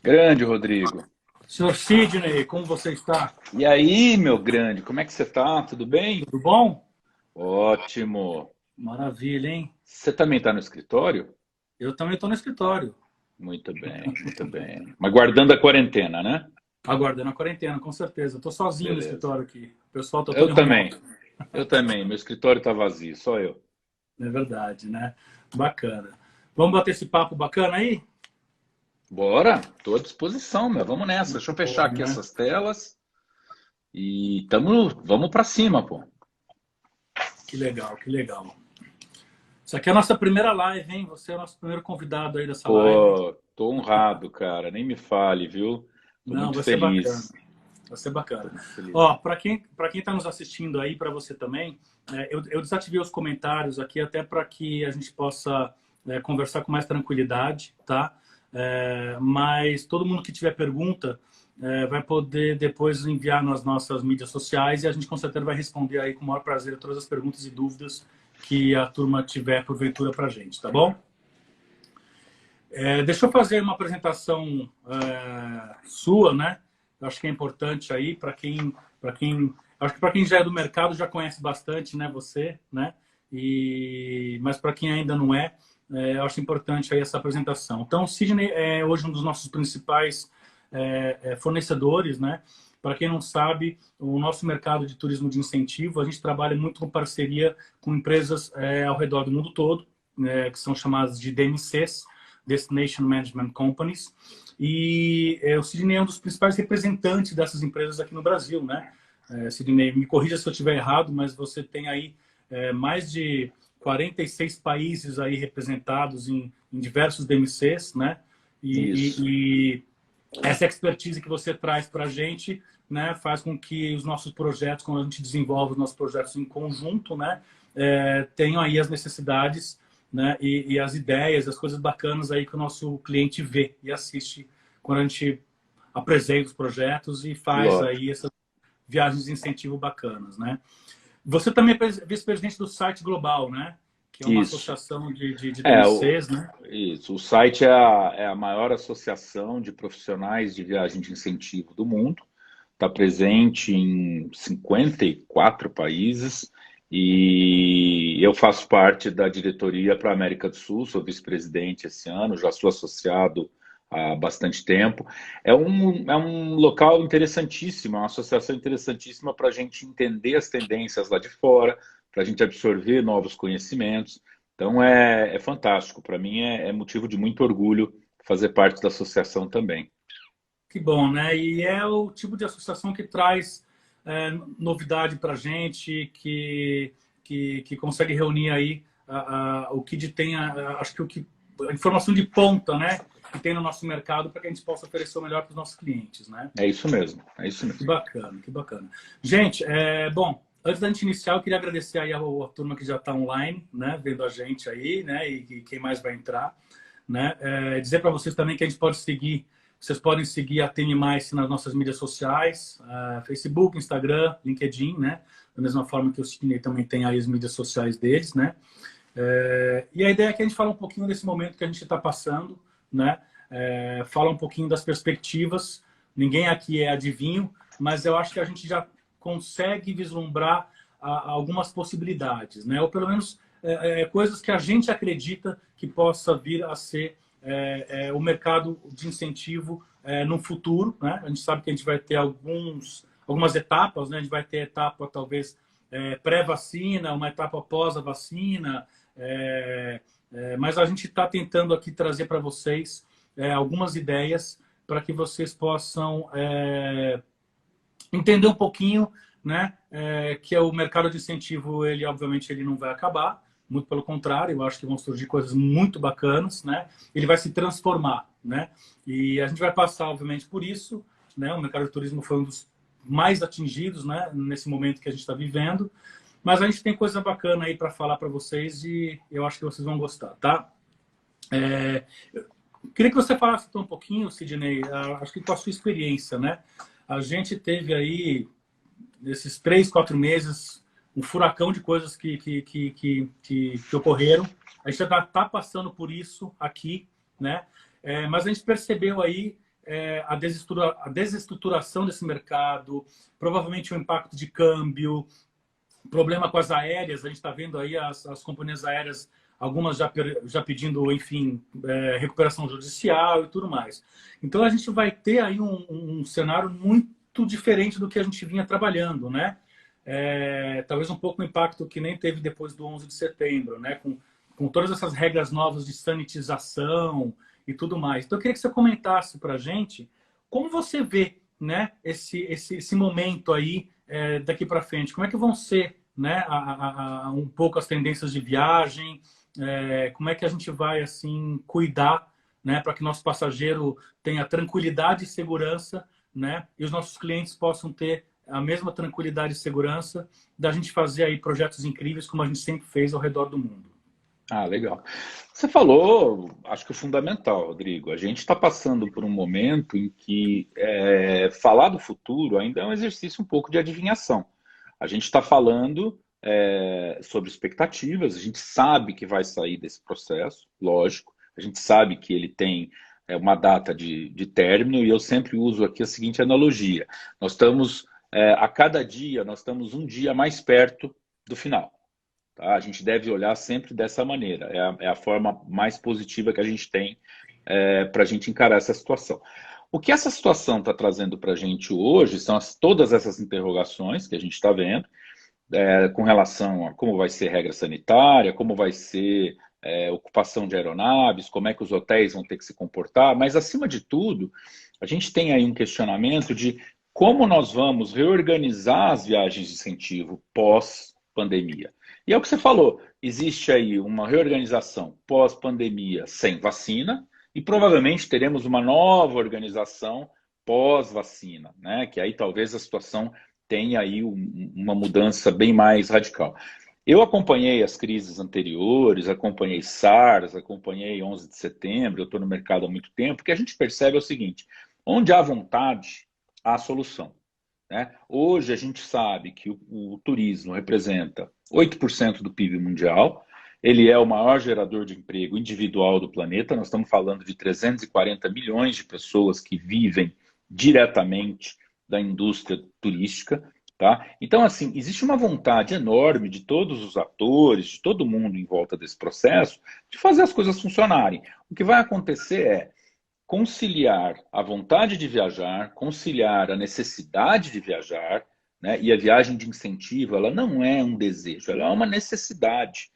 Grande, Rodrigo. Senhor Sidney, como você está? E aí, meu grande, como é que você tá? Tudo bem? Tudo bom? Ótimo. Maravilha, hein? Você também está no escritório? Eu também estou no escritório, Muito bem, muito bem. Mas guardando a quarentena, né? aguardando a quarentena, com certeza. Estou sozinho no Beleza. escritório aqui. O pessoal está todo Eu em home office. também. Eu também. Meu escritório está vazio, só eu. É verdade, né? Bacana. Vamos bater esse papo bacana aí? Bora, estou à disposição, meu. Vamos nessa. Deixa eu fechar Bom, aqui né? essas telas e vamos para cima, pô. Que legal, que legal. Isso aqui é a nossa primeira live, hein? Você é o nosso primeiro convidado aí dessa live. Pô, tô honrado, cara. Nem me fale, viu? Tô Não, muito vai ser bacana. feliz. Vai ser Tô bacana. muito feliz. Ó, para quem está nos assistindo aí, para você também, eu desativei os comentários aqui até para que a gente possa conversar com mais tranquilidade, tá? Mas todo mundo que tiver pergunta vai poder depois enviar nas nossas mídias sociais e a gente com certeza vai responder aí com o maior prazer todas as perguntas e dúvidas que a turma tiver porventura para a gente, tá bom? Deixa eu fazer uma apresentação sua, né? Eu acho que é importante aí acho que para quem já é do mercado já conhece bastante, né? Você, né? Mas para quem ainda não eu acho importante aí essa apresentação. Então, o Sidney é hoje um dos nossos principais fornecedores, né? Para quem não sabe, o nosso mercado de turismo de incentivo, a gente trabalha muito com parceria com empresas ao redor do mundo todo, que são chamadas de DMCs, Destination Management Companies, e o Sidney é um dos principais representantes dessas empresas aqui no Brasil, né? Sidney, me corrija se eu estiver errado, mas você tem aí mais de 46 países aí representados em diversos DMCs, né? Isso. E essa expertise que você traz para a gente, né, faz com que os nossos projetos, quando a gente desenvolve os nossos projetos em conjunto, né, tenham aí as necessidades, né, e as ideias, as coisas bacanas aí que o nosso cliente vê e assiste quando a gente apresenta os projetos e faz Lógico. aí essas viagens de incentivo bacanas, né? Você também é vice-presidente do Site Global, né? Que é uma Isso. associação de É, DMCs, né? isso. O site é a maior associação de profissionais de viagem de incentivo do mundo. Está presente em 54 países e eu faço parte da diretoria para a América do Sul, sou vice-presidente esse ano, já sou associado há bastante tempo. É um local interessantíssimo, é uma associação interessantíssima para a gente entender as tendências lá de fora, para a gente absorver novos conhecimentos. Então é fantástico, para mim é motivo de muito orgulho fazer parte da associação também. Que bom, né? E é o tipo de associação que traz novidade para a gente, que consegue reunir aí o que tem, acho que a informação de ponta, né? Que tem no nosso mercado para que a gente possa oferecer o melhor para os nossos clientes, né? É isso mesmo, é isso Que mesmo. bacana, que bacana. Gente, bom, antes da gente iniciar, eu queria agradecer aí a turma que já está online, né? Vendo a gente aí, né? E quem mais vai entrar, né? Dizer para vocês também que a gente pode seguir. Vocês podem seguir a TM Mais nas nossas mídias sociais, Facebook, Instagram, LinkedIn, né? Da mesma forma que o Sidney também tem aí as mídias sociais deles, né? E a ideia é que a gente fale um pouquinho desse momento que a gente está passando, né? Fala um pouquinho das perspectivas. Ninguém aqui é adivinho, mas eu acho que a gente já consegue vislumbrar algumas possibilidades, né? Ou pelo menos coisas que a gente acredita que possa vir a ser o mercado de incentivo no futuro, né? A gente sabe que a gente vai ter algumas etapas, né? A gente vai ter etapa talvez pré-vacina, uma etapa pós a vacina, mas a gente está tentando aqui trazer para vocês algumas ideias para que vocês possam entender um pouquinho, né, que o mercado de incentivo, ele obviamente ele não vai acabar, muito pelo contrário, eu acho que vão surgir coisas muito bacanas, né? Ele vai se transformar, né? E a gente vai passar, obviamente, por isso, né? O mercado de turismo foi um dos mais atingidos, né, nesse momento que a gente está vivendo, mas a gente tem coisa bacana aí para falar para vocês e eu acho que vocês vão gostar, tá? Queria que você falasse então, um pouquinho, Sidney, acho que com a sua experiência, né? A gente teve aí, nesses 3, 4 meses, um furacão de coisas que ocorreram. A gente já está passando por isso aqui, né? Mas a gente percebeu aí a desestruturação desse mercado, provavelmente o impacto de câmbio, problema com as aéreas. A gente está vendo aí as companhias aéreas, algumas já pedindo, enfim, recuperação judicial e tudo mais. Então, a gente vai ter aí um cenário muito diferente do que a gente vinha trabalhando, né? Talvez um pouco o impacto que nem teve depois do 11 de setembro, né? Com todas essas regras novas de sanitização e tudo mais. Então, eu queria que você comentasse para a gente como você vê, né, esse momento aí daqui para frente. Como é que vão ser, né, um pouco as tendências de viagem, como é que a gente vai assim cuidar, né, para que nosso passageiro tenha tranquilidade e segurança, né, e os nossos clientes possam ter a mesma tranquilidade e segurança da gente fazer aí projetos incríveis como a gente sempre fez ao redor do mundo. Ah, legal. Você falou, acho que é fundamental, Rodrigo. A gente está passando por um momento em que falar do futuro ainda é um exercício um pouco de adivinhação. A gente está falando sobre expectativas, a gente sabe que vai sair desse processo, lógico, a gente sabe que ele tem uma data de término, e eu sempre uso aqui a seguinte analogia. Nós estamos, a cada dia, nós estamos um dia mais perto do final. Tá? A gente deve olhar sempre dessa maneira. É a forma mais positiva que a gente tem para a gente encarar essa situação. O que essa situação está trazendo para a gente hoje são todas essas interrogações que a gente está vendo com relação a como vai ser regra sanitária, como vai ser ocupação de aeronaves, como é que os hotéis vão ter que se comportar, mas, acima de tudo, a gente tem aí um questionamento de como nós vamos reorganizar as viagens de incentivo pós-pandemia. E é o que você falou, existe aí uma reorganização pós-pandemia sem vacina e provavelmente teremos uma nova organização pós-vacina, né? Que aí talvez a situação tenha aí uma mudança bem mais radical. Eu acompanhei as crises anteriores, acompanhei SARS, acompanhei 11 de setembro, eu estou no mercado há muito tempo, o que a gente percebe é o seguinte, onde há vontade, há solução. Né? Hoje a gente sabe que o turismo representa 8% do PIB mundial, ele é o maior gerador de emprego individual do planeta, nós estamos falando de 340 milhões de pessoas que vivem diretamente da indústria turística. Tá? Então, assim, existe uma vontade enorme de todos os atores, de todo mundo em volta desse processo, de fazer as coisas funcionarem. O que vai acontecer é conciliar a vontade de viajar, conciliar a necessidade de viajar, né? E a viagem de incentivo, ela não é um desejo, ela é uma necessidade.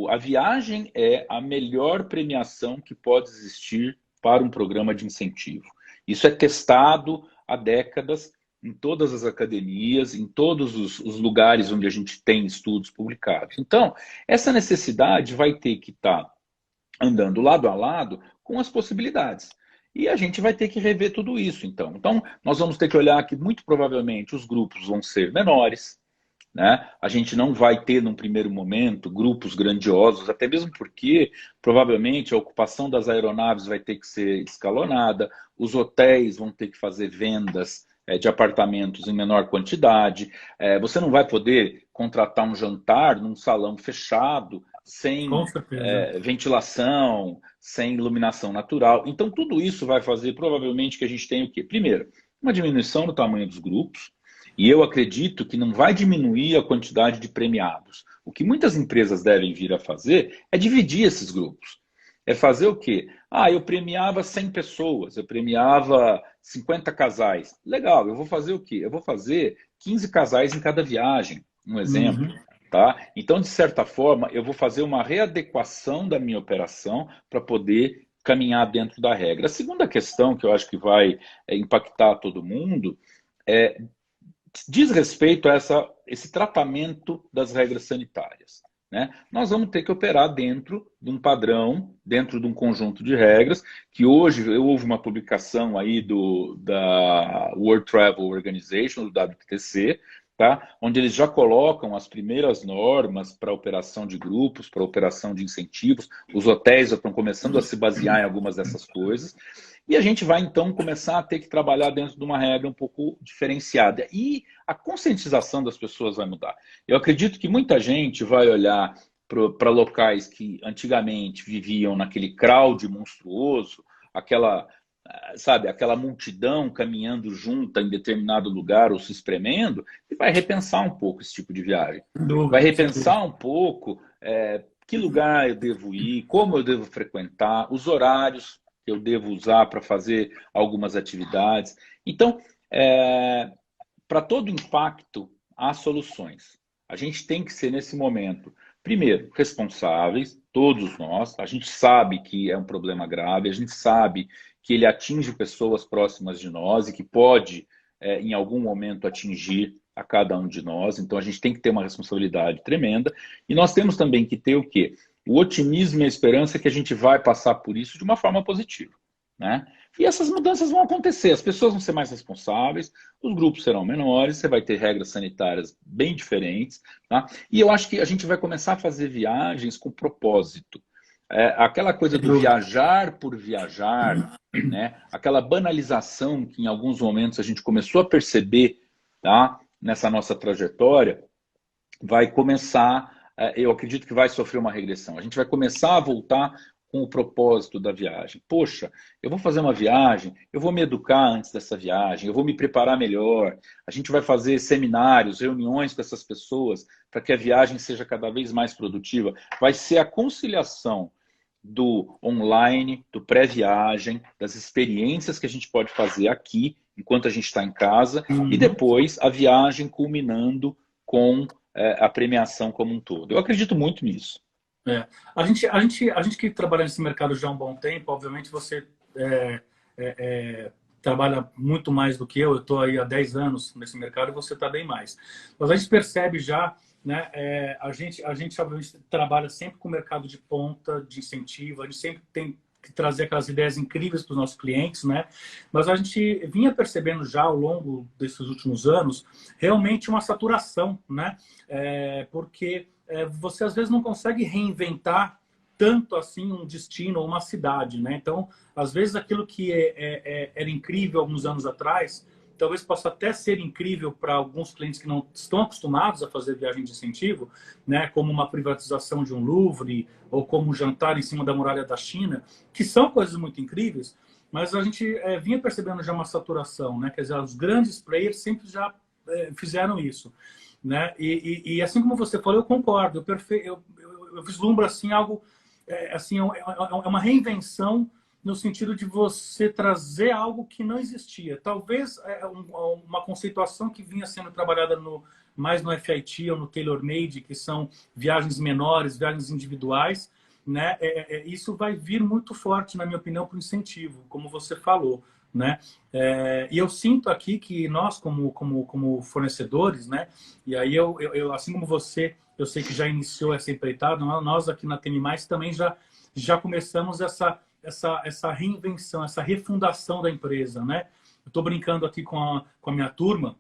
A viagem é a melhor premiação que pode existir para um programa de incentivo. Isso é testado há décadas em todas as academias, em todos os lugares onde a gente tem estudos publicados. Então, essa necessidade vai ter que estar andando lado a lado com as possibilidades. E a gente vai ter que rever tudo isso, então. Então, nós vamos ter que olhar que, muito provavelmente, os grupos vão ser menores, né? A gente não vai ter, num primeiro momento, grupos grandiosos, até mesmo porque, provavelmente, a ocupação das aeronaves vai ter que ser escalonada, os hotéis vão ter que fazer vendas de apartamentos em menor quantidade, você não vai poder contratar um jantar num salão fechado, sem ventilação, sem iluminação natural. Então, tudo isso vai fazer, provavelmente, que a gente tenha o quê? Primeiro, uma diminuição no tamanho dos grupos, e eu acredito que não vai diminuir a quantidade de premiados. O que muitas empresas devem vir a fazer é dividir esses grupos. É fazer o quê? Eu premiava 100 pessoas, eu premiava 50 casais. Legal, eu vou fazer o quê? Eu vou fazer 15 casais em cada viagem, um exemplo. Uhum. Tá? Então, de certa forma, eu vou fazer uma readequação da minha operação para poder caminhar dentro da regra. A segunda questão que eu acho que vai impactar todo mundo diz respeito a esse tratamento das regras sanitárias. Né? Nós vamos ter que operar dentro de um padrão, dentro de um conjunto de regras, que hoje houve uma publicação aí da World Travel Organization, do WTC, tá? Onde eles já colocam as primeiras normas para operação de grupos, para operação de incentivos. Os hotéis já estão começando a se basear em algumas dessas coisas. E a gente vai, então, começar a ter que trabalhar dentro de uma regra um pouco diferenciada. E a conscientização das pessoas vai mudar. Eu acredito que muita gente vai olhar para locais que antigamente viviam naquele crowd monstruoso, sabe, aquela multidão caminhando junta em determinado lugar ou se espremendo, e vai repensar um pouco esse tipo de viagem. Sem Vai dúvida, sem dúvida. repensar um pouco que lugar eu devo ir, como eu devo frequentar, os horários que eu devo usar para fazer algumas atividades. Então, para todo impacto, há soluções. A gente tem que ser, nesse momento, primeiro, responsáveis, todos nós. A gente sabe que é um problema grave, a gente sabe que ele atinge pessoas próximas de nós e que pode, em algum momento, atingir a cada um de nós. Então, a gente tem que ter uma responsabilidade tremenda. E nós temos também que ter o quê? O otimismo e a esperança que a gente vai passar por isso de uma forma positiva, né? E essas mudanças vão acontecer, as pessoas vão ser mais responsáveis, os grupos serão menores, você vai ter regras sanitárias bem diferentes, tá? E eu acho que a gente vai começar a fazer viagens com propósito. Aquela coisa Sem do dúvida. viajar por viajar, né? Aquela banalização que em alguns momentos a gente começou a perceber, tá? Nessa nossa trajetória, vai começar, eu acredito que vai sofrer uma regressão. A gente vai começar a voltar com o propósito da viagem. Poxa, eu vou fazer uma viagem, eu vou me educar antes dessa viagem, eu vou me preparar melhor, a gente vai fazer seminários, reuniões com essas pessoas para que a viagem seja cada vez mais produtiva. Vai ser a conciliação do online, do pré-viagem, das experiências que a gente pode fazer aqui, enquanto a gente está em casa, e Uhum. depois a viagem culminando com a premiação como um todo. Eu acredito muito nisso. É. A gente que trabalha nesse mercado já há um bom tempo, obviamente você trabalha muito mais do que eu estou aí há 10 anos nesse mercado e você está bem mais. Mas a gente percebe já, né, a gente obviamente trabalha sempre com o mercado de ponta, de incentivo, a gente sempre tem que trazer aquelas ideias incríveis para os nossos clientes, né? Mas a gente vinha percebendo já ao longo desses últimos anos realmente uma saturação, né? Porque você às vezes não consegue reinventar tanto assim um destino ou uma cidade, né? Então, às vezes aquilo que era incrível alguns anos atrás, talvez possa até ser incrível para alguns clientes que não estão acostumados a fazer viagem de incentivo, né? Como uma privatização de um Louvre ou como um jantar em cima da muralha da China, que são coisas muito incríveis, mas a gente vinha percebendo já uma saturação, né? Quer dizer, os grandes players sempre já fizeram isso, né? E assim como você falou, eu concordo. Eu vislumbro assim algo, assim, é uma reinvenção no sentido de você trazer algo que não existia. Talvez uma conceituação que vinha sendo trabalhada mais no FIT ou no tailor-made, que são viagens menores, viagens individuais, né? Isso vai vir muito forte, na minha opinião, para o incentivo, como você falou, né? E eu sinto aqui que nós, como fornecedores, né? E aí assim como você, eu sei que já iniciou essa empreitada, nós aqui na TM+, também já começamos essa reinvenção, essa refundação da empresa, né? Eu estou brincando aqui com a minha turma.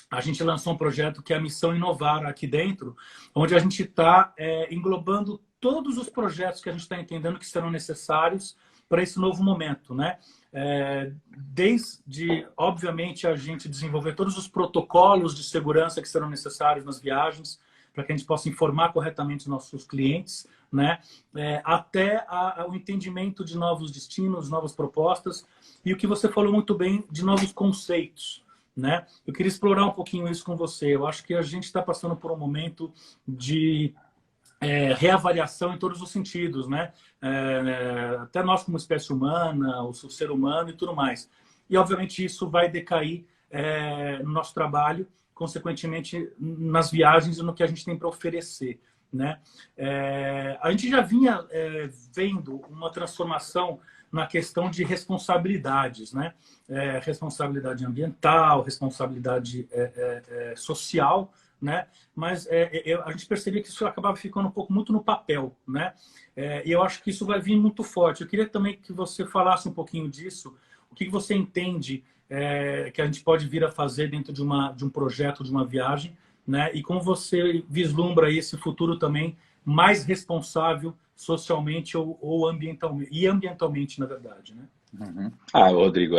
A gente lançou um projeto que é a Missão Inovar aqui dentro, onde a gente está englobando todos os projetos que a gente está entendendo que serão necessários para esse novo momento, né? Desde, obviamente, a gente desenvolver todos os protocolos de segurança que serão necessários nas viagens, para que a gente possa informar corretamente os nossos clientes, né? Até o entendimento de novos destinos, novas propostas, e o que você falou muito bem de novos conceitos, né? Eu queria explorar um pouquinho isso com você. Eu acho que a gente está passando por um momento de reavaliação em todos os sentidos, né? Até nós como espécie humana, o ser humano e tudo mais. E, obviamente, isso vai decair no nosso trabalho, consequentemente, nas viagens e no que a gente tem para oferecer, né? A gente já vinha vendo uma transformação na questão de responsabilidades, né? Responsabilidade ambiental, responsabilidade social, né? Mas a gente percebia que isso acabava ficando um pouco muito no papel, né? E eu acho que isso vai vir muito forte. Eu queria também que você falasse um pouquinho disso. O que você entende que a gente pode vir a fazer dentro de um projeto, de uma viagem, né? E como você vislumbra esse futuro também mais responsável socialmente ou ambientalmente, e ambientalmente, na verdade, né? Uhum. Rodrigo,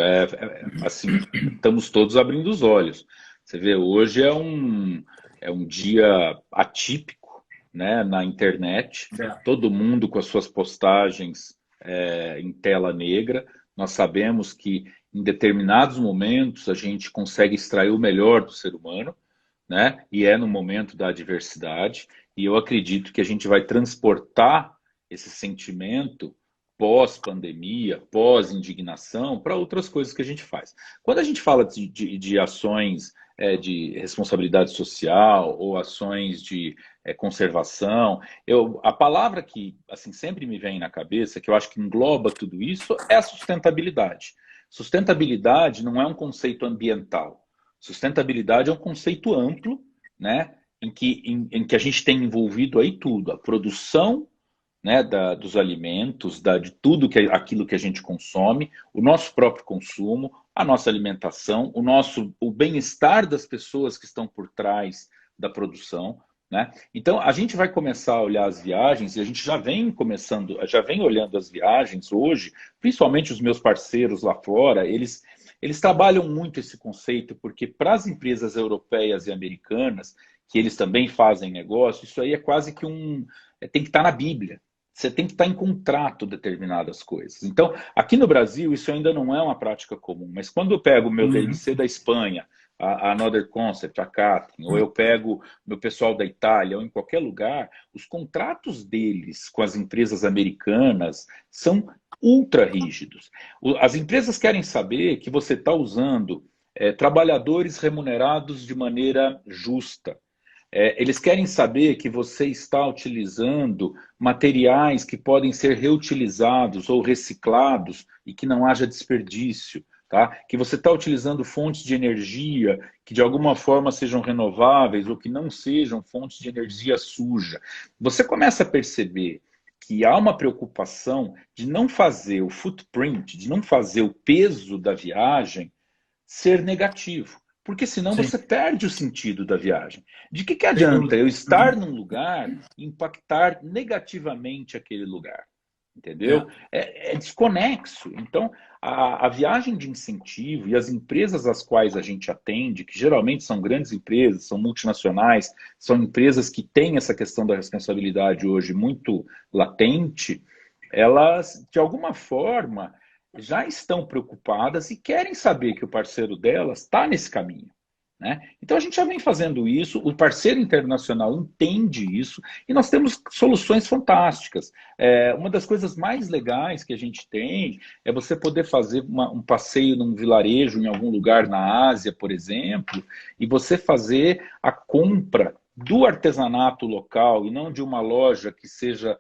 assim, estamos todos abrindo os olhos. Você vê, hoje é um dia atípico, né, na internet, todo mundo com as suas postagens em tela negra, nós sabemos que em determinados momentos a gente consegue extrair o melhor do ser humano, né? E é no momento da adversidade, e eu acredito que a gente vai transportar esse sentimento pós-pandemia, pós-indignação, para outras coisas que a gente faz. Quando a gente fala de ações de responsabilidade social ou ações de conservação, a palavra que assim, sempre me vem na cabeça, que eu acho que engloba tudo isso, é a sustentabilidade. Sustentabilidade não é um conceito ambiental. Sustentabilidade é um conceito amplo, né, em que a gente tem envolvido aí tudo, a produção, né, dos alimentos, de tudo aquilo que a gente consome, o nosso próprio consumo, a nossa alimentação, o bem-estar das pessoas que estão por trás da produção, né? Então a gente vai começar a olhar as viagens, e a gente já vem olhando as viagens hoje, principalmente os meus parceiros lá fora, eles trabalham muito esse conceito, porque para as empresas europeias e americanas, que eles também fazem negócio, isso aí é quase que tem que estar na Bíblia. Você tem que estar em contrato determinadas coisas. Então, aqui no Brasil, isso ainda não é uma prática comum. Mas quando eu pego o meu DMC da Espanha, a Another Concept, a Catherine, ou eu pego meu pessoal da Itália, ou em qualquer lugar, os contratos deles com as empresas americanas são ultra rígidos. As empresas querem saber que você está usando trabalhadores remunerados de maneira justa. Eles querem saber que você está utilizando materiais que podem ser reutilizados ou reciclados e que não haja desperdício, tá? Que você está utilizando fontes de energia que de alguma forma sejam renováveis ou que não sejam fontes de energia suja. Você começa a perceber que há uma preocupação de não fazer o footprint, de não fazer o peso da viagem ser negativo. Porque senão Sim. você perde o sentido da viagem. De que adianta eu estar num lugar e impactar negativamente aquele lugar? Entendeu? É desconexo. Então, a viagem de incentivo e as empresas às quais a gente atende, que geralmente são grandes empresas, são multinacionais, são empresas que têm essa questão da responsabilidade hoje muito latente, elas, de alguma forma, já estão preocupadas e querem saber que o parceiro delas está nesse caminho, né? Então a gente já vem fazendo isso, o parceiro internacional entende isso e nós temos soluções fantásticas. Uma das coisas mais legais que a gente tem é você poder fazer um passeio num vilarejo em algum lugar na Ásia, por exemplo, e você fazer a compra do artesanato local e não de uma loja que seja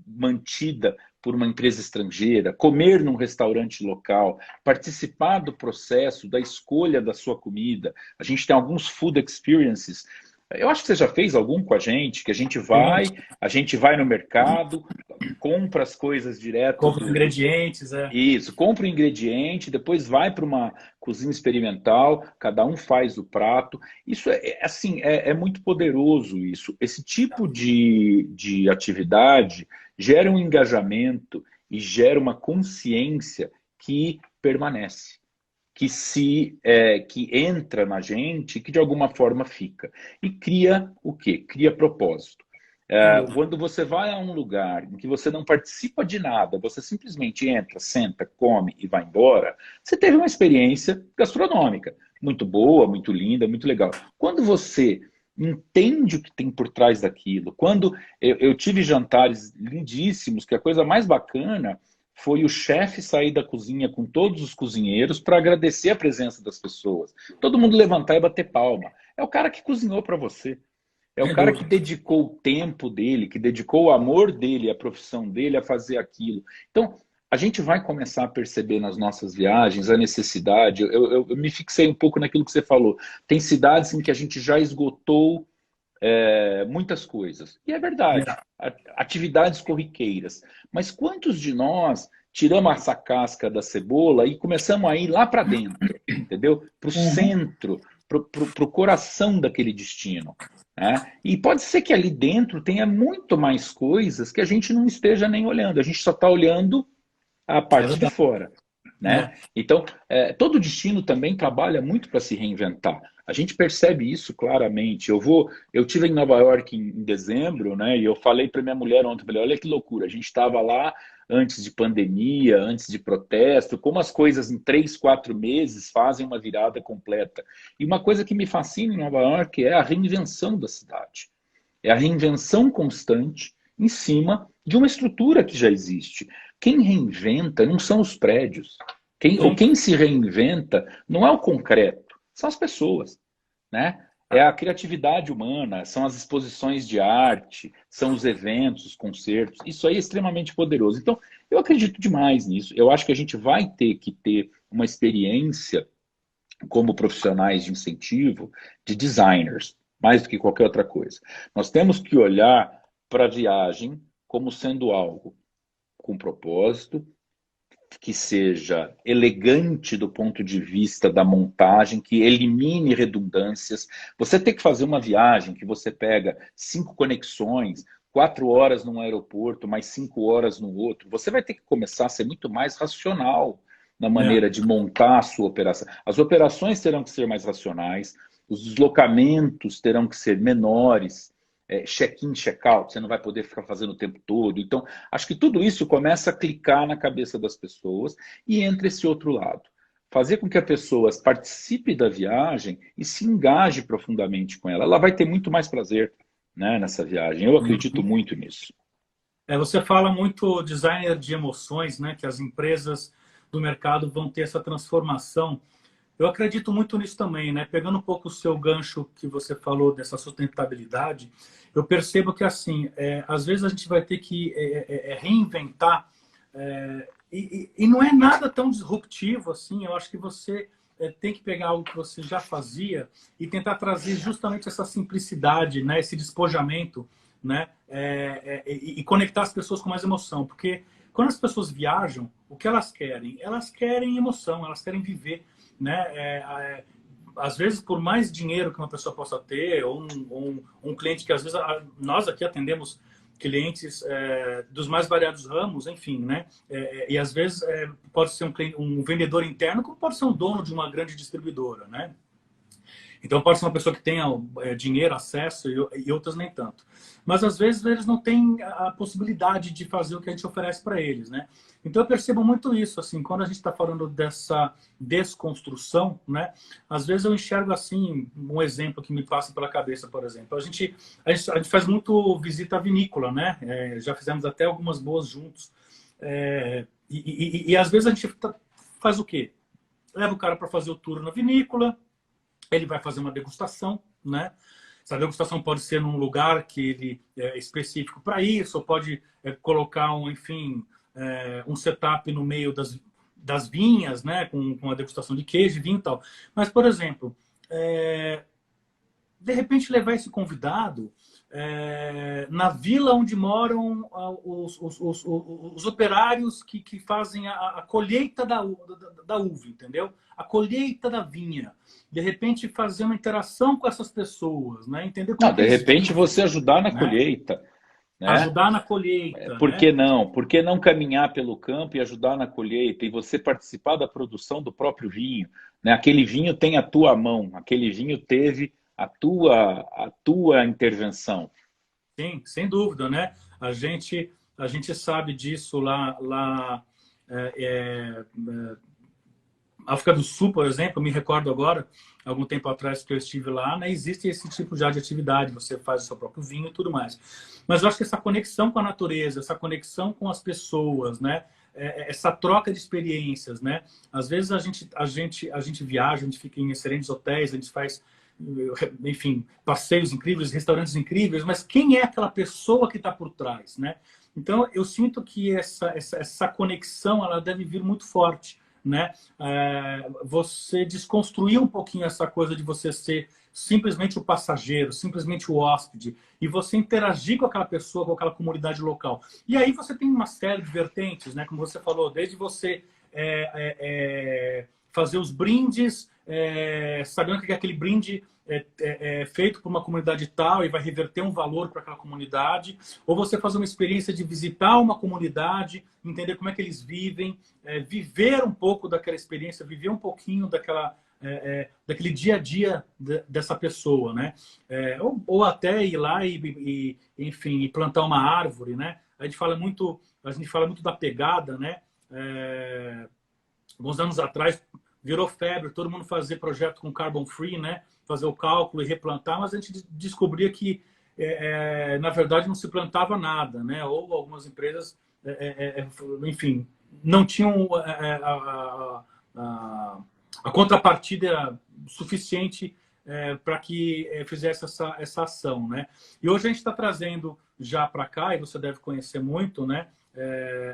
mantida por uma empresa estrangeira, comer num restaurante local, participar do processo, da escolha da sua comida. A gente tem alguns food experiences. Eu acho que você já fez algum com a gente, que a gente vai no mercado, compra as coisas direto. Compra ingredientes, Isso, compra o ingrediente, depois vai para uma cozinha experimental, cada um faz o prato. Isso assim, é muito poderoso isso. Esse tipo de atividade gera um engajamento e gera uma consciência que permanece, que entra na gente, que de alguma forma fica. E cria o quê? Cria propósito. Quando você vai a um lugar em que você não participa de nada, você simplesmente entra, senta, come e vai embora, você teve uma experiência gastronômica muito boa, muito linda, muito legal. Quando você entende o que tem por trás daquilo, quando eu tive jantares lindíssimos, que a coisa mais bacana foi o chefe sair da cozinha com todos os cozinheiros para agradecer a presença das pessoas. Todo mundo levantar e bater palma. É o cara que cozinhou para você. É o cara que dedicou o tempo dele, que dedicou o amor dele, a profissão dele a fazer aquilo. Então, a gente vai começar a perceber nas nossas viagens a necessidade. Eu me fixei um pouco naquilo que você falou. Tem cidades em que a gente já esgotou muitas coisas. E é verdade, atividades corriqueiras. Mas quantos de nós tiramos essa casca da cebola e começamos a ir lá para dentro, entendeu? Para o centro, para o coração daquele destino. Né? E pode ser que ali dentro tenha muito mais coisas que a gente não esteja nem olhando. A gente só está olhando a parte de fora. Né? Então, todo destino também trabalha muito para se reinventar. A gente percebe isso claramente. Eu tive em Nova York em dezembro, né? E eu falei para minha mulher ontem, falei, olha que loucura, a gente estava lá antes de pandemia, antes de protesto, como as coisas em 3, 4 meses fazem uma virada completa. E uma coisa que me fascina em Nova York é a reinvenção da cidade. É a reinvenção constante em cima de uma estrutura que já existe. Quem reinventa não são os prédios. Ou Sim. quem se reinventa não é o concreto, são as pessoas, né? É a criatividade humana, são as exposições de arte, são os eventos, os concertos. Isso aí é extremamente poderoso. Então, eu acredito demais nisso. Eu acho que a gente vai ter que ter uma experiência como profissionais de incentivo, de designers, mais do que qualquer outra coisa. Nós temos que olhar para a viagem como sendo algo com propósito, que seja elegante do ponto de vista da montagem, que elimine redundâncias. Você tem que fazer uma viagem que você pega 5 conexões, 4 horas num aeroporto, mais 5 horas no outro. Você vai ter que começar a ser muito mais racional na É. maneira de montar a sua operação. As operações terão que ser mais racionais, os deslocamentos terão que ser menores, check-in, check-out, você não vai poder ficar fazendo o tempo todo. Então, acho que tudo isso começa a clicar na cabeça das pessoas e entra esse outro lado. Fazer com que a pessoa participe da viagem e se engaje profundamente com ela. Ela vai ter muito mais prazer, né, nessa viagem. Eu acredito Uhum. muito nisso. Você fala muito designer de emoções, né? Que as empresas do mercado vão ter essa transformação. Eu acredito muito nisso também, né? Pegando um pouco o seu gancho que você falou dessa sustentabilidade, eu percebo que, assim, às vezes a gente vai ter que reinventar, e não é nada tão disruptivo assim. Eu acho que você tem que pegar algo que você já fazia e tentar trazer justamente essa simplicidade, né? Esse despojamento, né? E conectar as pessoas com mais emoção, porque quando as pessoas viajam, o que elas querem? Elas querem emoção, elas querem viver, né? Às vezes, por mais dinheiro que uma pessoa possa ter, ou um cliente que às vezes nós aqui atendemos clientes dos mais variados ramos, enfim, né? E às vezes pode ser um vendedor interno, como pode ser um dono de uma grande distribuidora, né? Então pode ser uma pessoa que tenha dinheiro, acesso e outras nem tanto. Mas às vezes eles não têm a possibilidade de fazer o que a gente oferece para eles, né? Então eu percebo muito isso, assim, quando a gente está falando dessa desconstrução, né? Às vezes eu enxergo assim, um exemplo que me passa pela cabeça, por exemplo. A gente faz muito visita à vinícola, né? Já fizemos até algumas boas juntos. E às vezes a gente faz o quê? Leva o cara para fazer o tour na vinícola, ele vai fazer uma degustação, né? Essa degustação pode ser num lugar que ele é específico para isso, ou pode colocar um setup no meio das vinhas, né? Com a degustação de queijo, vinho e tal. Mas, por exemplo, de repente levar esse convidado na vila onde moram os operários que fazem a colheita da uva, entendeu? A colheita da vinha. De repente fazer uma interação com essas pessoas, né? Entender como Não, é que de eles repente vivem, você ajudar na né? colheita, né? Ajudar na colheita, Por né? que não? Por que não caminhar pelo campo e ajudar na colheita e você participar da produção do próprio vinho, né? Aquele vinho tem a tua mão, aquele vinho teve a tua intervenção. Sim, sem dúvida, né? A gente sabe disso lá África do Sul, por exemplo, eu me recordo agora, algum tempo atrás que eu estive lá, né, existe esse tipo já de atividade, você faz o seu próprio vinho e tudo mais. Mas eu acho que essa conexão com a natureza, essa conexão com as pessoas, né, essa troca de experiências, né? Às vezes a gente viaja, a gente fica em excelentes hotéis, a gente faz, enfim, passeios incríveis, restaurantes incríveis, mas quem é aquela pessoa que está por trás, né? Então, eu sinto que essa conexão ela deve vir muito forte, né? Você desconstruir um pouquinho essa coisa de você ser simplesmente o passageiro, simplesmente o hóspede, e você interagir com aquela pessoa, com aquela comunidade local. E aí você tem uma série de vertentes, né? Como você falou, desde você fazer os brindes, sabendo que aquele brinde é feito por uma comunidade tal e vai reverter um valor para aquela comunidade, ou você fazer uma experiência de visitar uma comunidade, entender como é que eles vivem, viver um pouco daquela experiência, viver um pouquinho daquele dia a dia dessa pessoa, né? Ou até ir lá enfim, e plantar uma árvore, né? A gente fala muito da pegada, né? Alguns anos atrás virou febre, todo mundo fazer projeto com carbon free, né? Fazer o cálculo e replantar, mas a gente descobria que na verdade não se plantava nada, né? Ou algumas empresas, enfim, não tinham a contrapartida suficiente para que fizesse essa ação, né? E hoje a gente está trazendo já para cá, e você deve conhecer muito, né?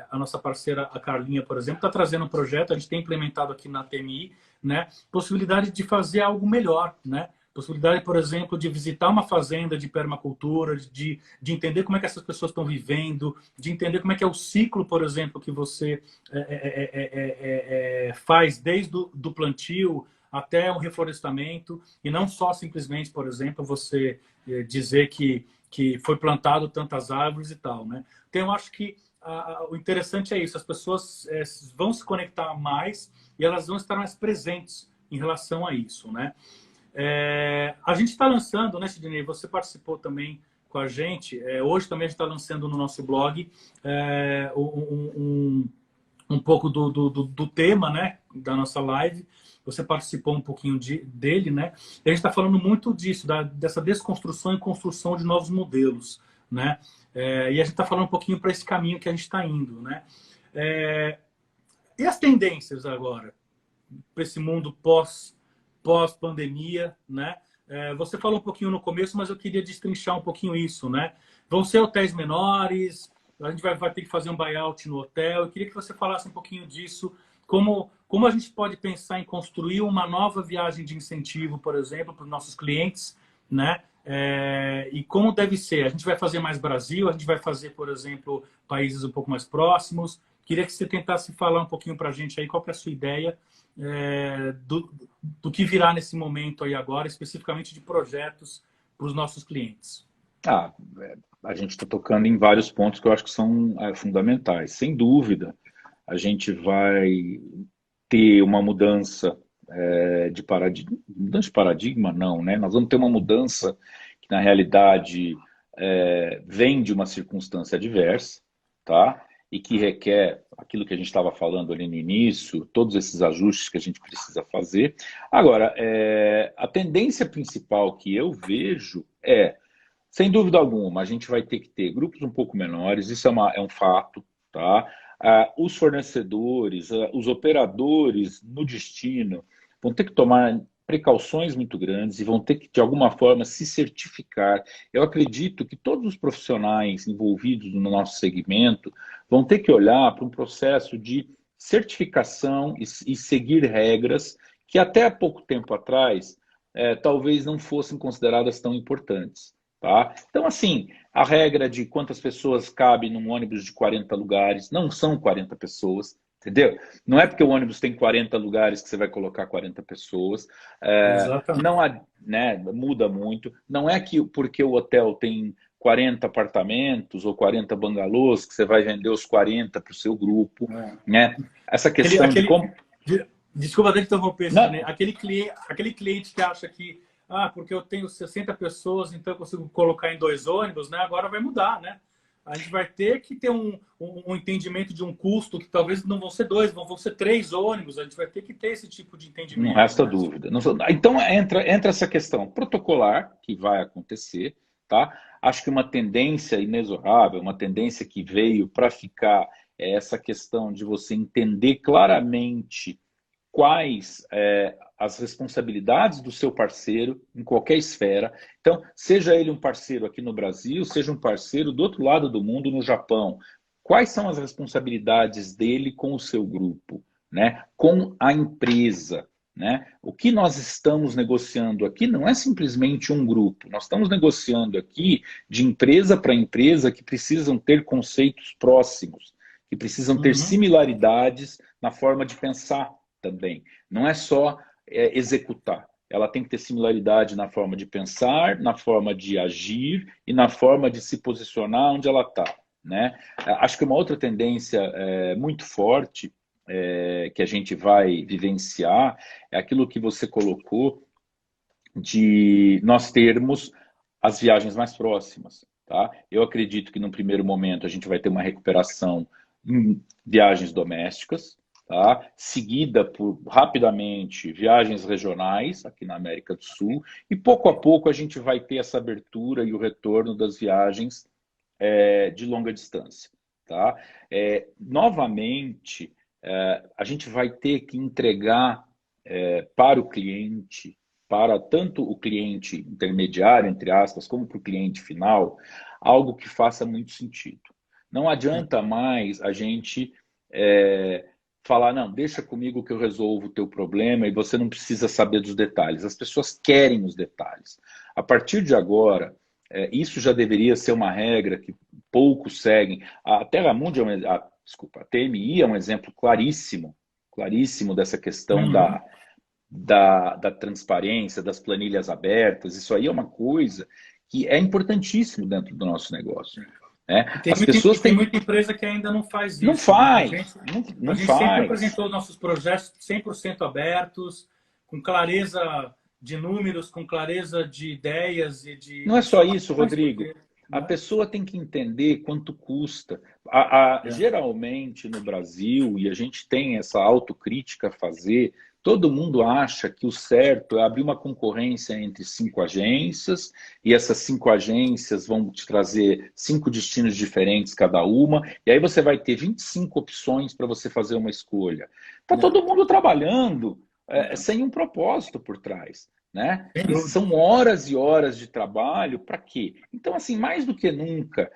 A nossa parceira, a Carlinha, por exemplo, está trazendo um projeto, a gente tem implementado aqui na TMI, né? Possibilidade de fazer algo melhor, né? Possibilidade, por exemplo, de visitar uma fazenda de permacultura, de entender como é que essas pessoas estão vivendo, de entender como é que é o ciclo, por exemplo, que você faz desde do plantio até o reflorestamento, e não só simplesmente, por exemplo, você dizer que foi plantado tantas árvores e tal, né? Então, eu acho que o interessante é isso, as pessoas vão se conectar mais e elas vão estar mais presentes em relação a isso, né? A gente está lançando, né, Sidney? Você participou também com a gente. Hoje também a gente está lançando no nosso blog um pouco do tema, né, da nossa live. Você participou um pouquinho dele, né? E a gente está falando muito disso, dessa desconstrução e construção de novos modelos, né? E a gente está falando um pouquinho para esse caminho que a gente está indo, né? E as tendências agora para esse mundo pós-pandemia, né? Você falou um pouquinho no começo, mas eu queria destrinchar um pouquinho isso, né? Vão ser hotéis menores, a gente vai ter que fazer um buyout no hotel. Eu queria que você falasse um pouquinho disso, como a gente pode pensar em construir uma nova viagem de incentivo, por exemplo, para os nossos clientes, né? E como deve ser. A gente vai fazer mais Brasil, a gente vai fazer, por exemplo, países um pouco mais próximos. Queria que você tentasse falar um pouquinho para a gente aí qual que é a sua ideia do que virá nesse momento aí agora, especificamente de projetos para os nossos clientes. A gente está tocando em vários pontos que eu acho que são fundamentais. Sem dúvida, a gente vai ter uma mudança de paradigma. Mudança de paradigma, não, né? Nós vamos ter uma mudança que, na realidade, vem de uma circunstância adversa, tá? E que requer aquilo que a gente estava falando ali no início, todos esses ajustes que a gente precisa fazer. Agora, a tendência principal que eu vejo sem dúvida alguma, a gente vai ter que ter grupos um pouco menores, isso é um fato, tá? Os fornecedores, os operadores no destino vão ter que tomar precauções muito grandes e vão ter que, de alguma forma, se certificar. Eu acredito que todos os profissionais envolvidos no nosso segmento vão ter que olhar para um processo de certificação e seguir regras que até há pouco tempo atrás talvez não fossem consideradas tão importantes. Tá? Então, assim, a regra de quantas pessoas cabem num ônibus de 40 lugares, não são 40 pessoas, entendeu? Não é porque o ônibus tem 40 lugares que você vai colocar 40 pessoas. Exatamente. Não há, né, muda muito. Não é que porque o hotel tem 40 apartamentos ou 40 bangalôs que você vai vender os 40 para o seu grupo. Né? Essa questão de como... Desculpa até te interromper, Não. aquele cliente que acha que porque eu tenho 60 pessoas, então eu consigo colocar em 2 ônibus, né? Agora vai mudar, né? A gente vai ter que ter um entendimento de um custo que talvez não vão ser 2, vão ser 3 ônibus. A gente vai ter que ter esse tipo de entendimento. Não resta dúvida. Então entra essa questão protocolar que vai acontecer, tá? Acho que uma tendência inexorável, uma tendência que veio para ficar é essa questão de você entender claramente quais as responsabilidades do seu parceiro em qualquer esfera. Então, seja ele um parceiro aqui no Brasil, seja um parceiro do outro lado do mundo, no Japão. Quais são as responsabilidades dele com o seu grupo, né? Com a empresa? Né? O que nós estamos negociando aqui não é simplesmente um grupo, nós estamos negociando aqui de empresa para empresa que precisam ter conceitos próximos, que precisam ter similaridades na forma de pensar também. Não é só executar, ela tem que ter similaridade na forma de pensar, na forma de agir e na forma de se posicionar onde ela está. Né? Acho que uma outra tendência muito forte que a gente vai vivenciar é aquilo que você colocou de nós termos as viagens mais próximas, tá? Eu acredito que no primeiro momento a gente vai ter uma recuperação em viagens domésticas, tá? Seguida por rapidamente viagens regionais aqui na América do Sul e pouco a pouco a gente vai ter essa abertura e o retorno das viagens de longa distância, tá? Novamente, a gente vai ter que entregar para o cliente, para tanto o cliente intermediário, entre aspas, como para o cliente final, algo que faça muito sentido. Não adianta mais a gente falar, não, deixa comigo que eu resolvo o teu problema e você não precisa saber dos detalhes. As pessoas querem os detalhes. A partir de agora, isso já deveria ser uma regra que poucos seguem. A Terramundi desculpa, a TMI é um exemplo claríssimo, claríssimo dessa questão da transparência, das planilhas abertas. Isso aí é uma coisa que é importantíssimo dentro do nosso negócio. As pessoas tem muita empresa que ainda não faz isso. Não faz, a gente sempre apresentou nossos projetos 100% abertos, com clareza de números, com clareza de ideias e de... Não é só isso, Rodrigo. A pessoa tem que entender quanto custa. Geralmente no Brasil, e a gente tem essa autocrítica a fazer, todo mundo acha que o certo é abrir uma concorrência entre 5 agências, e essas 5 agências vão te trazer 5 destinos diferentes cada uma, e aí você vai ter 25 opções para você fazer uma escolha. Está todo mundo trabalhando sem um propósito por trás. Né? São horas e horas de trabalho para quê? Então, assim, mais do que nunca,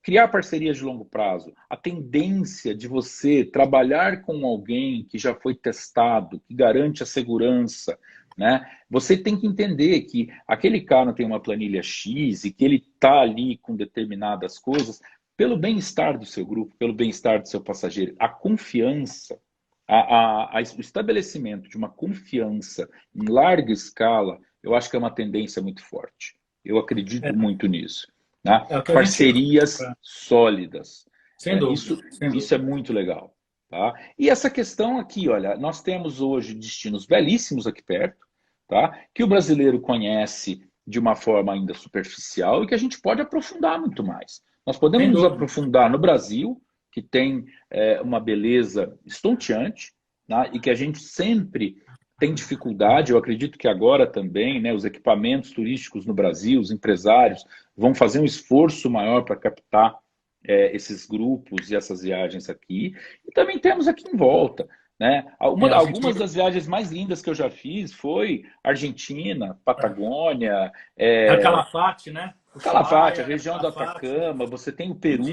criar parcerias de longo prazo, a tendência de você trabalhar com alguém que já foi testado, que garante a segurança, né? Você tem que entender que aquele cara tem uma planilha X e que ele está ali com determinadas coisas pelo bem-estar do seu grupo, pelo bem-estar do seu passageiro. A confiança, o estabelecimento de uma confiança em larga escala, eu acho que é uma tendência muito forte. Eu acredito muito nisso. Né? Parcerias sólidas. Sem dúvida, isso é muito legal. Tá? E essa questão aqui, olha, nós temos hoje destinos belíssimos aqui perto, tá? Que o brasileiro conhece de uma forma ainda superficial e que a gente pode aprofundar muito mais. Nós podemos nos aprofundar no Brasil, que tem uma beleza estonteante, né? E que a gente sempre tem dificuldade. Eu acredito que agora também, né, os equipamentos turísticos no Brasil, os empresários vão fazer um esforço maior para captar esses grupos e essas viagens aqui. E também temos aqui em volta. Né? Algumas das viagens mais lindas que eu já fiz foi Argentina, Patagônia... Calafate, né? Calafate, a região do Atacama, você tem o Peru,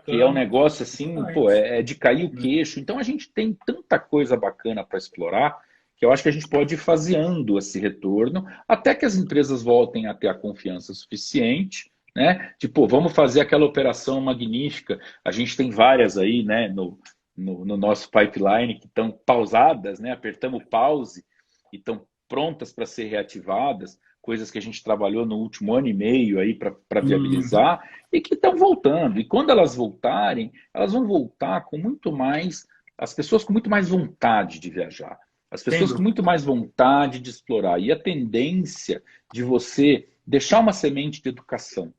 que é um negócio assim, pô, de cair o queixo. Então a gente tem tanta coisa bacana para explorar que eu acho que a gente pode ir faseando esse retorno até que as empresas voltem a ter a confiança suficiente, né? Tipo, vamos fazer aquela operação magnífica. A gente tem várias aí, né, no nosso pipeline que estão pausadas, né? Apertamos pause e estão prontas para ser reativadas, coisas que a gente trabalhou no último ano e meio aí para viabilizar e que estão voltando. E quando elas voltarem, elas vão voltar com muito mais, as pessoas com muito mais vontade de viajar, as pessoas com muito mais vontade de explorar. E a tendência de você deixar uma semente de educação,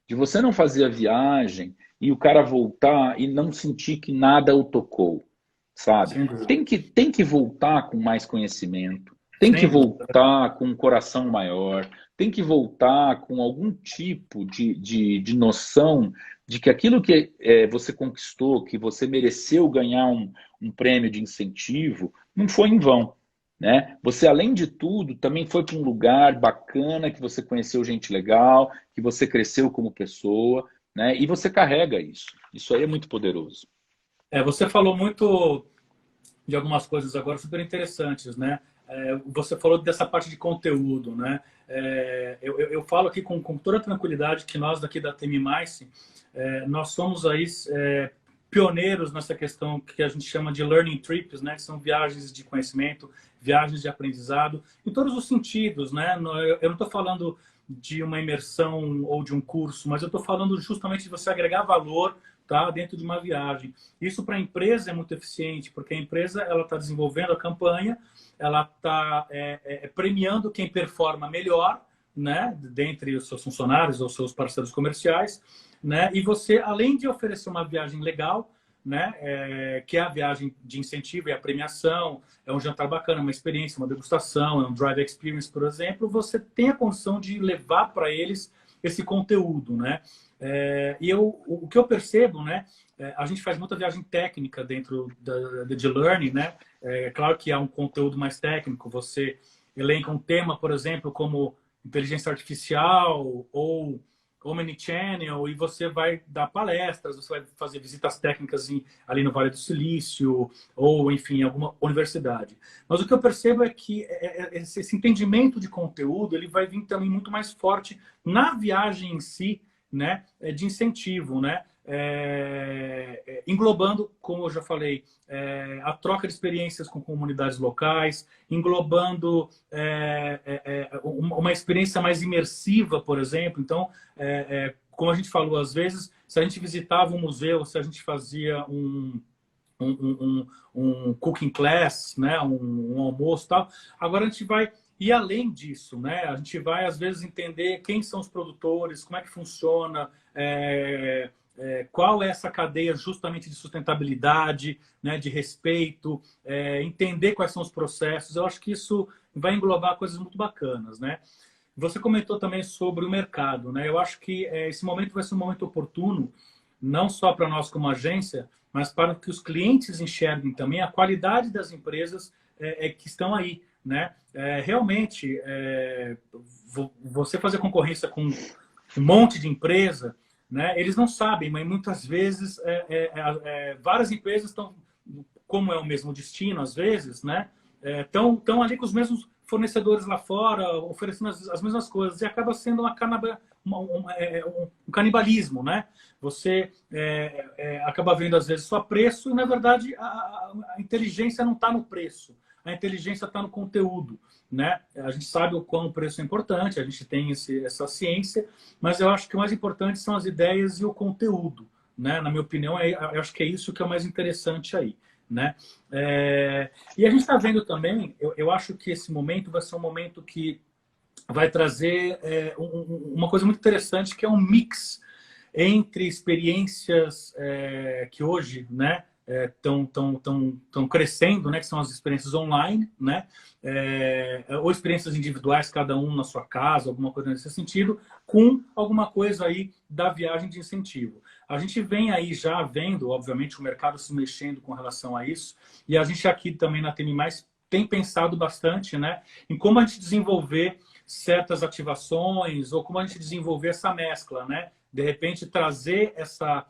de você não fazer a viagem e o cara voltar e não sentir que nada o tocou, sabe? Tem que voltar com mais conhecimento, tem que voltar com um coração maior, tem que voltar com algum tipo de noção de que aquilo que você conquistou, que você mereceu ganhar um prêmio de incentivo, não foi em vão. Né? Você, além de tudo, também foi para um lugar bacana, que você conheceu gente legal, que você cresceu como pessoa, né? E você carrega isso. Isso aí é muito poderoso. Você falou muito de algumas coisas agora super interessantes, né? Você falou dessa parte de conteúdo, né? Eu falo aqui com toda tranquilidade que nós daqui da TM Mice, nós somos aí pioneiros nessa questão que a gente chama de learning trips, né? Que são viagens de conhecimento, viagens de aprendizado, em todos os sentidos, né? Eu não estou falando de uma imersão ou de um curso, mas eu estou falando justamente de você agregar valor tá, dentro de uma viagem. Isso para a empresa é muito eficiente, porque a empresa ela está desenvolvendo a campanha, ela está premiando quem performa melhor, né, dentre os seus funcionários ou seus parceiros comerciais, né, e você, além de oferecer uma viagem legal, né, que é a viagem de incentivo, é a premiação, é um jantar bacana, uma experiência, uma degustação, é um drive experience, por exemplo, você tem a condição de levar para eles esse conteúdo, né? O que eu percebo, né? A gente faz muita viagem técnica dentro de learning, né? É claro que há um conteúdo mais técnico, você elenca um tema, por exemplo, como inteligência artificial ou Omnichannel, e você vai dar palestras, você vai fazer visitas técnicas ali no Vale do Silício, ou, enfim, em alguma universidade. Mas o que eu percebo é que esse entendimento de conteúdo ele vai vir também muito mais forte na viagem em si, né, de incentivo, né? Englobando, como eu já falei, a troca de experiências com comunidades locais, englobando uma experiência mais imersiva, por exemplo. Então, como a gente falou, às vezes, se a gente visitava um museu, se a gente fazia um cooking class, né, um almoço e tal, agora a gente vai ir além disso, né? A gente vai, às vezes, entender quem são os produtores, como é que funciona, qual é essa cadeia justamente de sustentabilidade, né, de respeito, entender quais são os processos. Eu acho que isso vai englobar coisas muito bacanas, né? Você comentou também sobre o mercado, né? Eu acho que esse momento vai ser um momento oportuno, não só para nós como agência, mas para que os clientes enxerguem também a qualidade das empresas que estão aí, né? Realmente, você fazer concorrência com um monte de empresa, né? Eles não sabem, mas muitas vezes várias empresas estão, como é o mesmo destino, às vezes, né? Estão ali com os mesmos fornecedores lá fora, oferecendo as mesmas coisas, e acaba sendo um canibalismo, né? Você acaba vendo, às vezes, só preço, e, na verdade, a inteligência não está no preço, a inteligência está no conteúdo, né? A gente sabe o quão o preço é importante, a gente tem essa ciência, mas eu acho que o mais importante são as ideias e o conteúdo, né? Na minha opinião, eu acho que é isso que é o mais interessante aí, né? E a gente está vendo também, eu acho que esse momento vai ser um momento que vai trazer uma coisa muito interessante, que é um mix entre experiências que hoje, né, estão crescendo, né, que são as experiências online, né, ou experiências individuais, cada um na sua casa, alguma coisa nesse sentido, com alguma coisa aí da viagem de incentivo. A gente vem aí já vendo, obviamente, o mercado se mexendo com relação a isso, e a gente aqui também na TM+, tem pensado bastante, né, em como a gente desenvolver certas ativações, ou como a gente desenvolver essa mescla, né, de repente trazer essa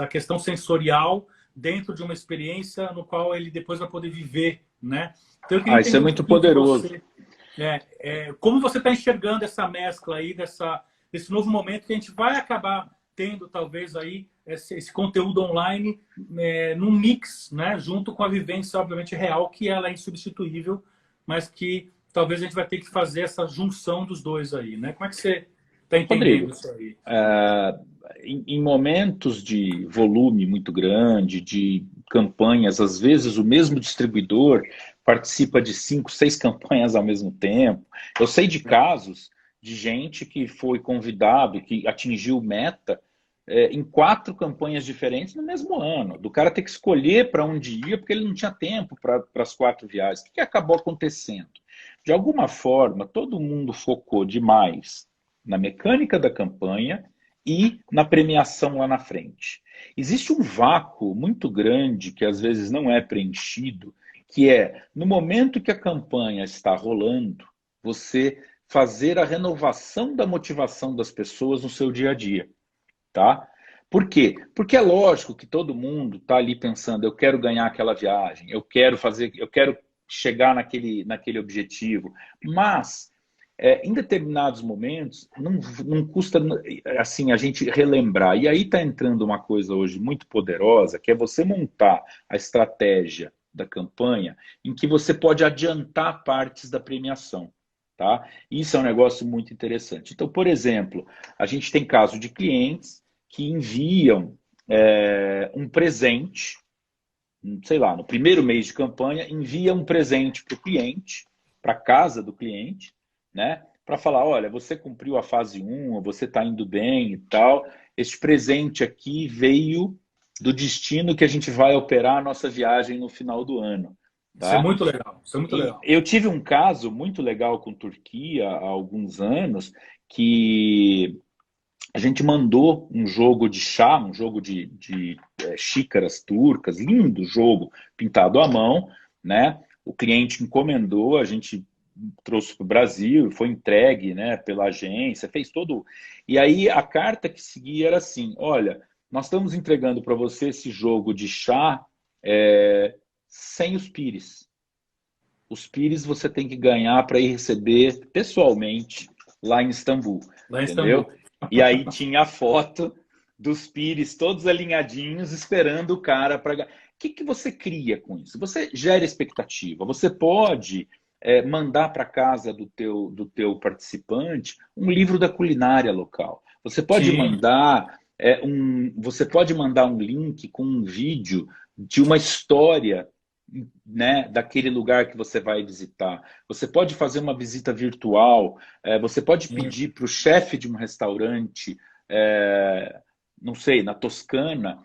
questão sensorial dentro de uma experiência no qual ele depois vai poder viver, né? Então, eu queria isso é entender muito poderoso. como você está enxergando essa mescla aí, desse novo momento que a gente vai acabar tendo, talvez, aí, esse conteúdo online num mix, né? Junto com a vivência, obviamente, real, que ela é insubstituível, mas que talvez a gente vai ter que fazer essa junção dos dois aí, né? Como é que você está entendendo Rodrigo, isso aí? em momentos de volume muito grande, de campanhas, às vezes o mesmo distribuidor participa de 5, 6 campanhas ao mesmo tempo. Eu sei de casos de gente que foi convidado, que atingiu meta em 4 campanhas diferentes no mesmo ano. Do cara ter que escolher para onde ia, porque ele não tinha tempo para as 4 viagens. O que acabou acontecendo? De alguma forma, todo mundo focou demais na mecânica da campanha e na premiação lá na frente. Existe um vácuo muito grande que às vezes não é preenchido, que é no momento que a campanha está rolando, você fazer a renovação da motivação das pessoas no seu dia a dia, tá? Por quê? Porque é lógico que todo mundo está ali pensando, eu quero ganhar aquela viagem, eu quero chegar naquele objetivo, mas em determinados momentos, não custa assim a gente relembrar. E aí está entrando uma coisa hoje muito poderosa, que é você montar a estratégia da campanha em que você pode adiantar partes da premiação. Tá? Isso é um negócio muito interessante. Então, por exemplo, a gente tem caso de clientes que enviam um presente, sei lá, no primeiro mês de campanha, envia um presente para o cliente, para a casa do cliente, né? Para falar, olha, você cumpriu a fase 1, você está indo bem e tal. Este presente aqui veio do destino que a gente vai operar a nossa viagem no final do ano. Isso é Tá? muito legal. Isso é muito E legal. eu tive um caso muito legal com Turquia há alguns anos, que a gente mandou um jogo de chá, um jogo de xícaras turcas, lindo jogo, pintado à mão, né? O cliente encomendou, a gente trouxe para o Brasil, foi entregue, né, pela agência, fez todo. E aí a carta que seguia era assim: olha, nós estamos entregando para você esse jogo de chá sem os pires. Os pires você tem que ganhar para ir receber pessoalmente lá em Istambul, Lá em entendeu? Istambul. E aí tinha a foto dos pires todos alinhadinhos, esperando o cara para. O que você cria com isso? Você gera expectativa. Você pode mandar para casa do teu participante um livro da culinária local. Você pode Sim. mandar você pode mandar um link com um vídeo de uma história, né, daquele lugar que você vai visitar. Você pode fazer uma visita virtual, você pode Sim. pedir para o chefe de um restaurante, é, não sei, na Toscana.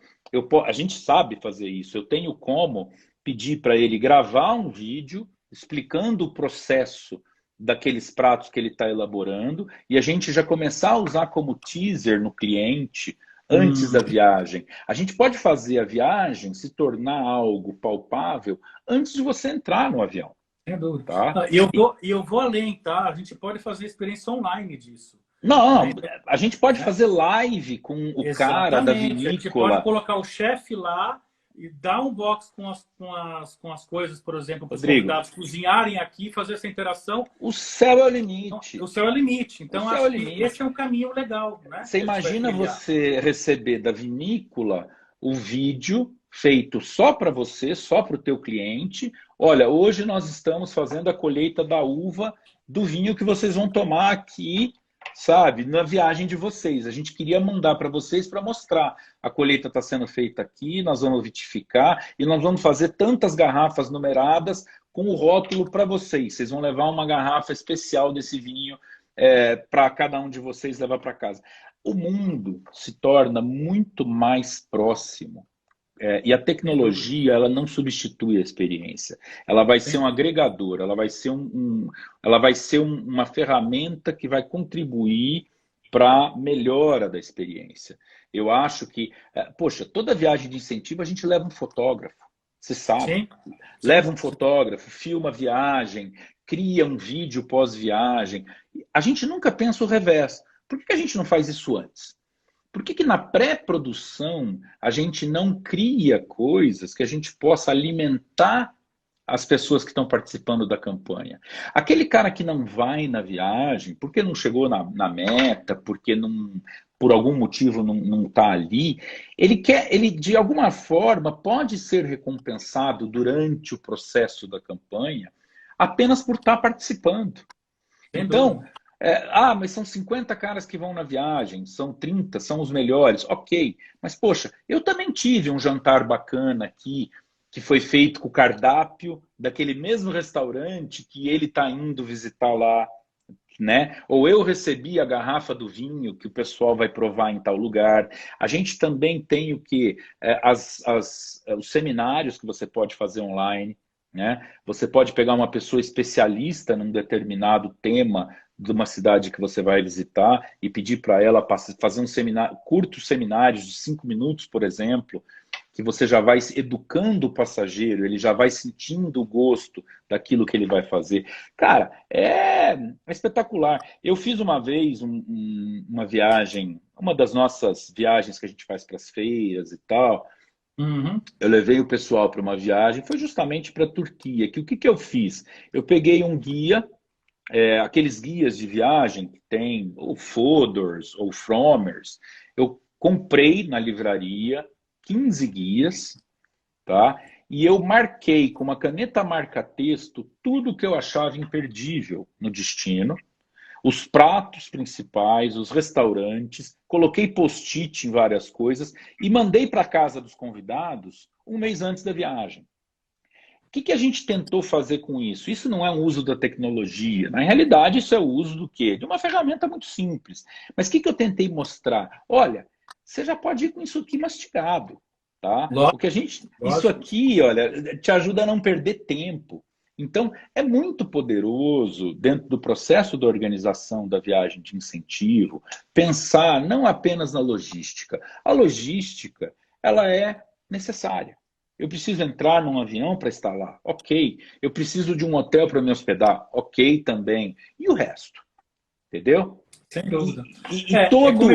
A gente sabe fazer isso. Eu tenho como pedir para ele gravar um vídeo explicando o processo daqueles pratos que ele está elaborando e a gente já começar a usar como teaser no cliente antes da Hum. viagem. A gente pode fazer a viagem se tornar algo palpável antes de você entrar no avião, Sem dúvida. tá? E eu vou além, tá? A gente pode fazer experiência online disso, né? Não, a gente pode fazer live com o cara da Exatamente. A gente pode vinícola. colocar o chefe lá e dar um box com as coisas, por exemplo, para os Rodrigo, convidados cozinharem aqui, fazer essa interação. o céu é o Então, limite. o céu é o limite. O Então, céu é o acho que esse é limite. um caminho legal, né? Você Que a gente vai imagina trilhar. você receber da vinícola o vídeo feito só para você, só para o teu cliente. Olha, hoje nós estamos fazendo a colheita da uva do vinho que vocês vão tomar aqui, sabe, na viagem de vocês. A gente queria mandar para vocês para mostrar. A colheita está sendo feita aqui, nós vamos vitificar e nós vamos fazer tantas garrafas numeradas com o rótulo para vocês. Vocês vão levar uma garrafa especial desse vinho para cada um de vocês levar para casa. O mundo se torna muito mais próximo. E a Sem dúvida. tecnologia, ela não substitui a experiência. Ela vai ser Sem um dúvida. agregador, ela vai ser uma ferramenta que vai contribuir para a melhora da experiência. Eu acho que, poxa, toda viagem de incentivo a gente leva um fotógrafo, você sabe. Sim, sim. Leva um fotógrafo, filma a viagem, cria um vídeo pós-viagem. A gente nunca pensa o revés. Por que a gente não faz isso antes? Por que na pré-produção a gente não cria coisas que a gente possa alimentar as pessoas que estão participando da campanha? Aquele cara que não vai na viagem, porque não chegou na meta, porque não, por algum motivo não está ali, ele de alguma forma pode ser recompensado durante o processo da campanha apenas por estar participando. Sem Então, dúvida. mas são 50 caras que vão na viagem, são 30, são os melhores. Ok, mas poxa, eu também tive um jantar bacana aqui, que foi feito com o cardápio daquele mesmo restaurante que ele está indo visitar lá, né? Ou eu recebi a garrafa do vinho que o pessoal vai provar em tal lugar. A gente também tem o que? Os seminários que você pode fazer online, né? Você pode pegar uma pessoa especialista num determinado tema de uma cidade que você vai visitar e pedir para ela fazer um seminário, curtos seminários de 5 minutos, por exemplo, que você já vai educando o passageiro, ele já vai sentindo o gosto daquilo que ele vai fazer. Cara, é espetacular. Eu fiz uma vez uma viagem, uma das nossas viagens que a gente faz para as feiras e tal. Uhum. Eu levei o pessoal para uma viagem, foi justamente para a Turquia. O que eu fiz? Eu peguei um guia, aqueles guias de viagem que tem, ou Fodors, ou Fromers. Eu comprei na livraria 15 guias, tá? E eu marquei com uma caneta marca-texto tudo que eu achava imperdível no destino. os pratos principais, os restaurantes, coloquei post-it em várias coisas e mandei para casa dos convidados um mês antes da viagem. O que a gente tentou fazer com isso? Isso não é um uso da tecnologia. Na realidade, isso é o uso do quê? De uma ferramenta muito simples. Mas o que eu tentei mostrar? Olha, você já pode ir com isso aqui mastigado, tá? O que a gente, isso Lógico. aqui, olha, te ajuda a não perder tempo. Então, é muito poderoso, dentro do processo da organização da viagem de incentivo, pensar não apenas na logística. A logística, ela é necessária. Eu preciso entrar num avião para estar lá, ok. Eu preciso de um hotel para me hospedar, ok também. E o resto, entendeu? Sem dúvida. E todo...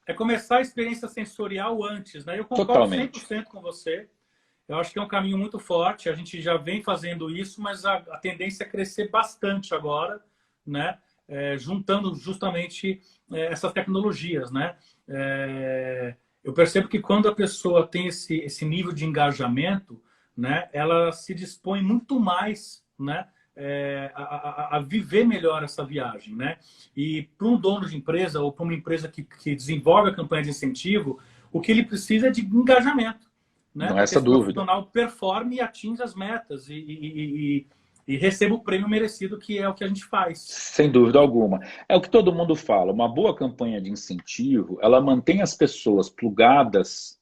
É começar a experiência sensorial antes, né? Eu concordo Totalmente. 100% com você. Eu acho que é um caminho muito forte. A gente já vem fazendo isso, mas a tendência é crescer bastante agora, né? Juntando justamente essas tecnologias, né? Eu percebo que quando a pessoa tem esse nível de engajamento, né? Ela se dispõe muito mais, né? A viver melhor essa viagem, né? E para um dono de empresa ou para uma empresa que desenvolve a campanha de incentivo, o que ele precisa é de engajamento, né? Não é Para que essa esse dúvida. profissional performe e atinja as metas e receba o prêmio merecido, que é o que a gente faz. Sem dúvida alguma. É o que todo mundo fala. Uma boa campanha de incentivo, ela mantém as pessoas plugadas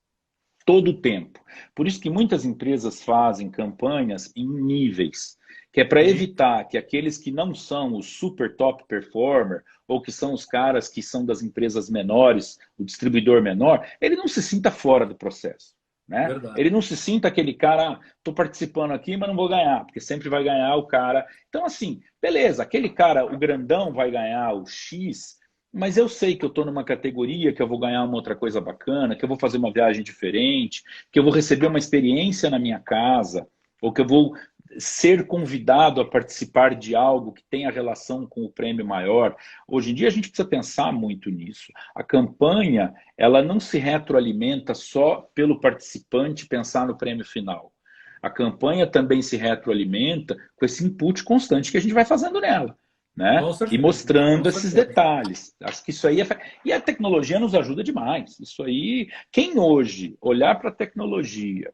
todo o tempo. Por isso que muitas empresas fazem campanhas em níveis, que é para Sim. evitar que aqueles que não são os super top performer, ou que são os caras que são das empresas menores, o distribuidor menor, ele não se sinta fora do processo. Né? Verdade. Ele não se sinta aquele cara, estou participando aqui, mas não vou ganhar, porque sempre vai ganhar o cara. Então, assim, beleza, aquele cara, o grandão vai ganhar o X, mas eu sei que eu estou numa categoria que eu vou ganhar uma outra coisa bacana, que eu vou fazer uma viagem diferente, que eu vou receber uma experiência na minha casa, ou que eu vou ser convidado a participar de algo que tenha relação com o prêmio maior. Hoje em dia a gente precisa pensar muito nisso. A campanha, ela não se retroalimenta só pelo participante pensar no prêmio final. A campanha também se retroalimenta com esse input constante que a gente vai fazendo nela. Né? E mostrando esses detalhes. Acho que isso aí E a tecnologia nos ajuda demais. Isso aí, quem hoje olhar para a tecnologia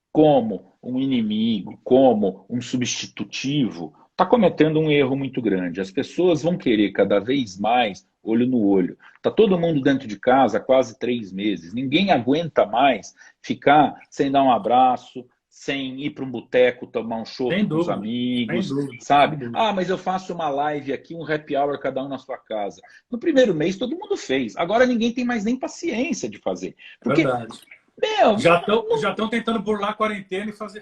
como um inimigo, como um substitutivo, está cometendo um erro muito grande. As pessoas vão querer cada vez mais olho no olho. Está todo mundo dentro de casa há quase 3 meses. Ninguém aguenta mais ficar sem dar um abraço, sem ir para um boteco tomar um chopp com os amigos, sabe? Ah, mas eu faço uma live aqui, um happy hour cada um na sua casa. No primeiro mês todo mundo fez. Agora ninguém tem mais nem paciência de fazer. Porque, verdade. Meu, já estão tentando burlar a quarentena e fazer...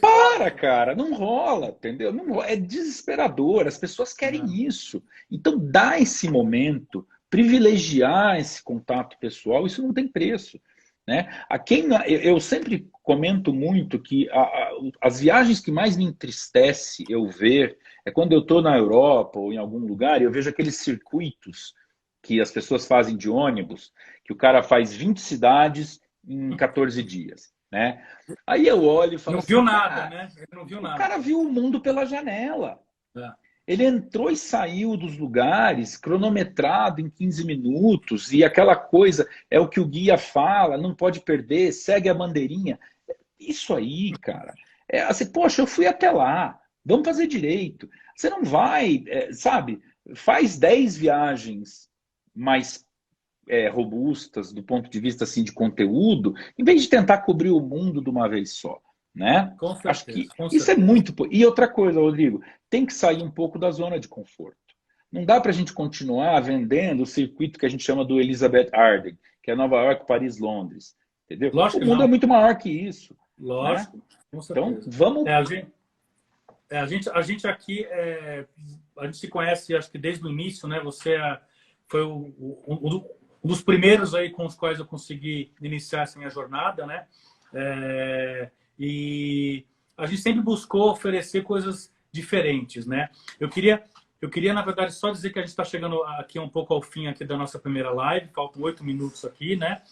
Cara, não rola, entendeu? Não rola, é desesperador, as pessoas querem isso. Então, dá esse momento, privilegiar esse contato pessoal, isso não tem preço. Né? Eu sempre comento muito que as viagens que mais me entristece eu ver é quando eu estou na Europa ou em algum lugar e eu vejo aqueles circuitos que as pessoas fazem de ônibus, que o cara faz 20 cidades em 14 dias. Né? Aí eu olho e falo não assim, viu nada, né? Ele não viu nada. O cara viu o mundo pela janela. É. Ele entrou e saiu dos lugares, cronometrado em 15 minutos, e aquela coisa é o que o guia fala, não pode perder, segue a bandeirinha. Isso aí, cara, é assim, poxa, eu fui até lá, vamos fazer direito. Você não vai, sabe, faz 10 viagens mais robustas do ponto de vista assim, de conteúdo, em vez de tentar cobrir o mundo de uma vez só. Né? Com certeza, Acho que isso é muito. E outra coisa, Rodrigo, tem que sair um pouco da zona de conforto. Não dá para a gente continuar vendendo o circuito que a gente chama do Elizabeth Arden, que é Nova York, Paris, Londres. Entendeu? Lógico o mundo é muito maior que isso. Lógico, né? Com certeza. Então, vamos. A gente aqui, a gente se conhece, acho que desde o início, né? Você foi um dos primeiros aí com os quais eu consegui iniciar essa minha jornada, né? E a gente sempre buscou oferecer coisas diferentes, né? Eu queria, na verdade, só dizer que a gente está chegando aqui um pouco ao fim aqui da nossa primeira live, faltam 8 minutos aqui, né?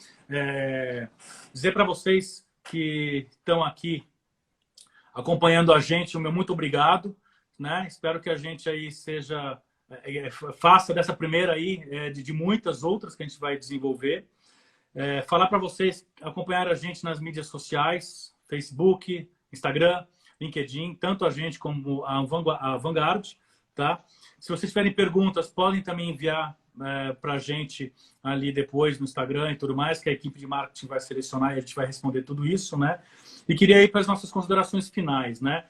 Dizer para vocês que estão aqui acompanhando a gente, o meu muito obrigado, né? Espero que a gente aí seja faça dessa primeira aí, de muitas outras que a gente vai desenvolver. Falar para vocês acompanhar a gente nas mídias sociais, Facebook, Instagram, LinkedIn, tanto a gente como a Vanguard, tá? Se vocês tiverem perguntas, podem também enviar para a gente ali depois no Instagram e tudo mais, que a equipe de marketing vai selecionar e a gente vai responder tudo isso, né? E queria ir para as nossas considerações finais, né?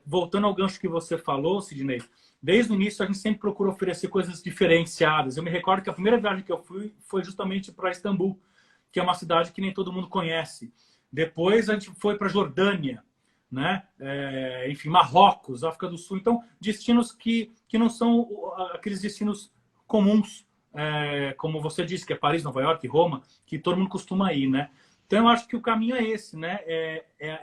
Voltando ao gancho que você falou, Sidney, desde o início a gente sempre procura oferecer coisas diferenciadas. Eu me recordo que a primeira viagem que eu fui foi justamente para Istambul, que é uma cidade que nem todo mundo conhece. Depois a gente foi para Jordânia, né? Enfim, Marrocos, África do Sul. Então, destinos que não são aqueles destinos comuns, como você disse, que é Paris, Nova York, Roma, que todo mundo costuma ir, né? Então, eu acho que o caminho é esse, né?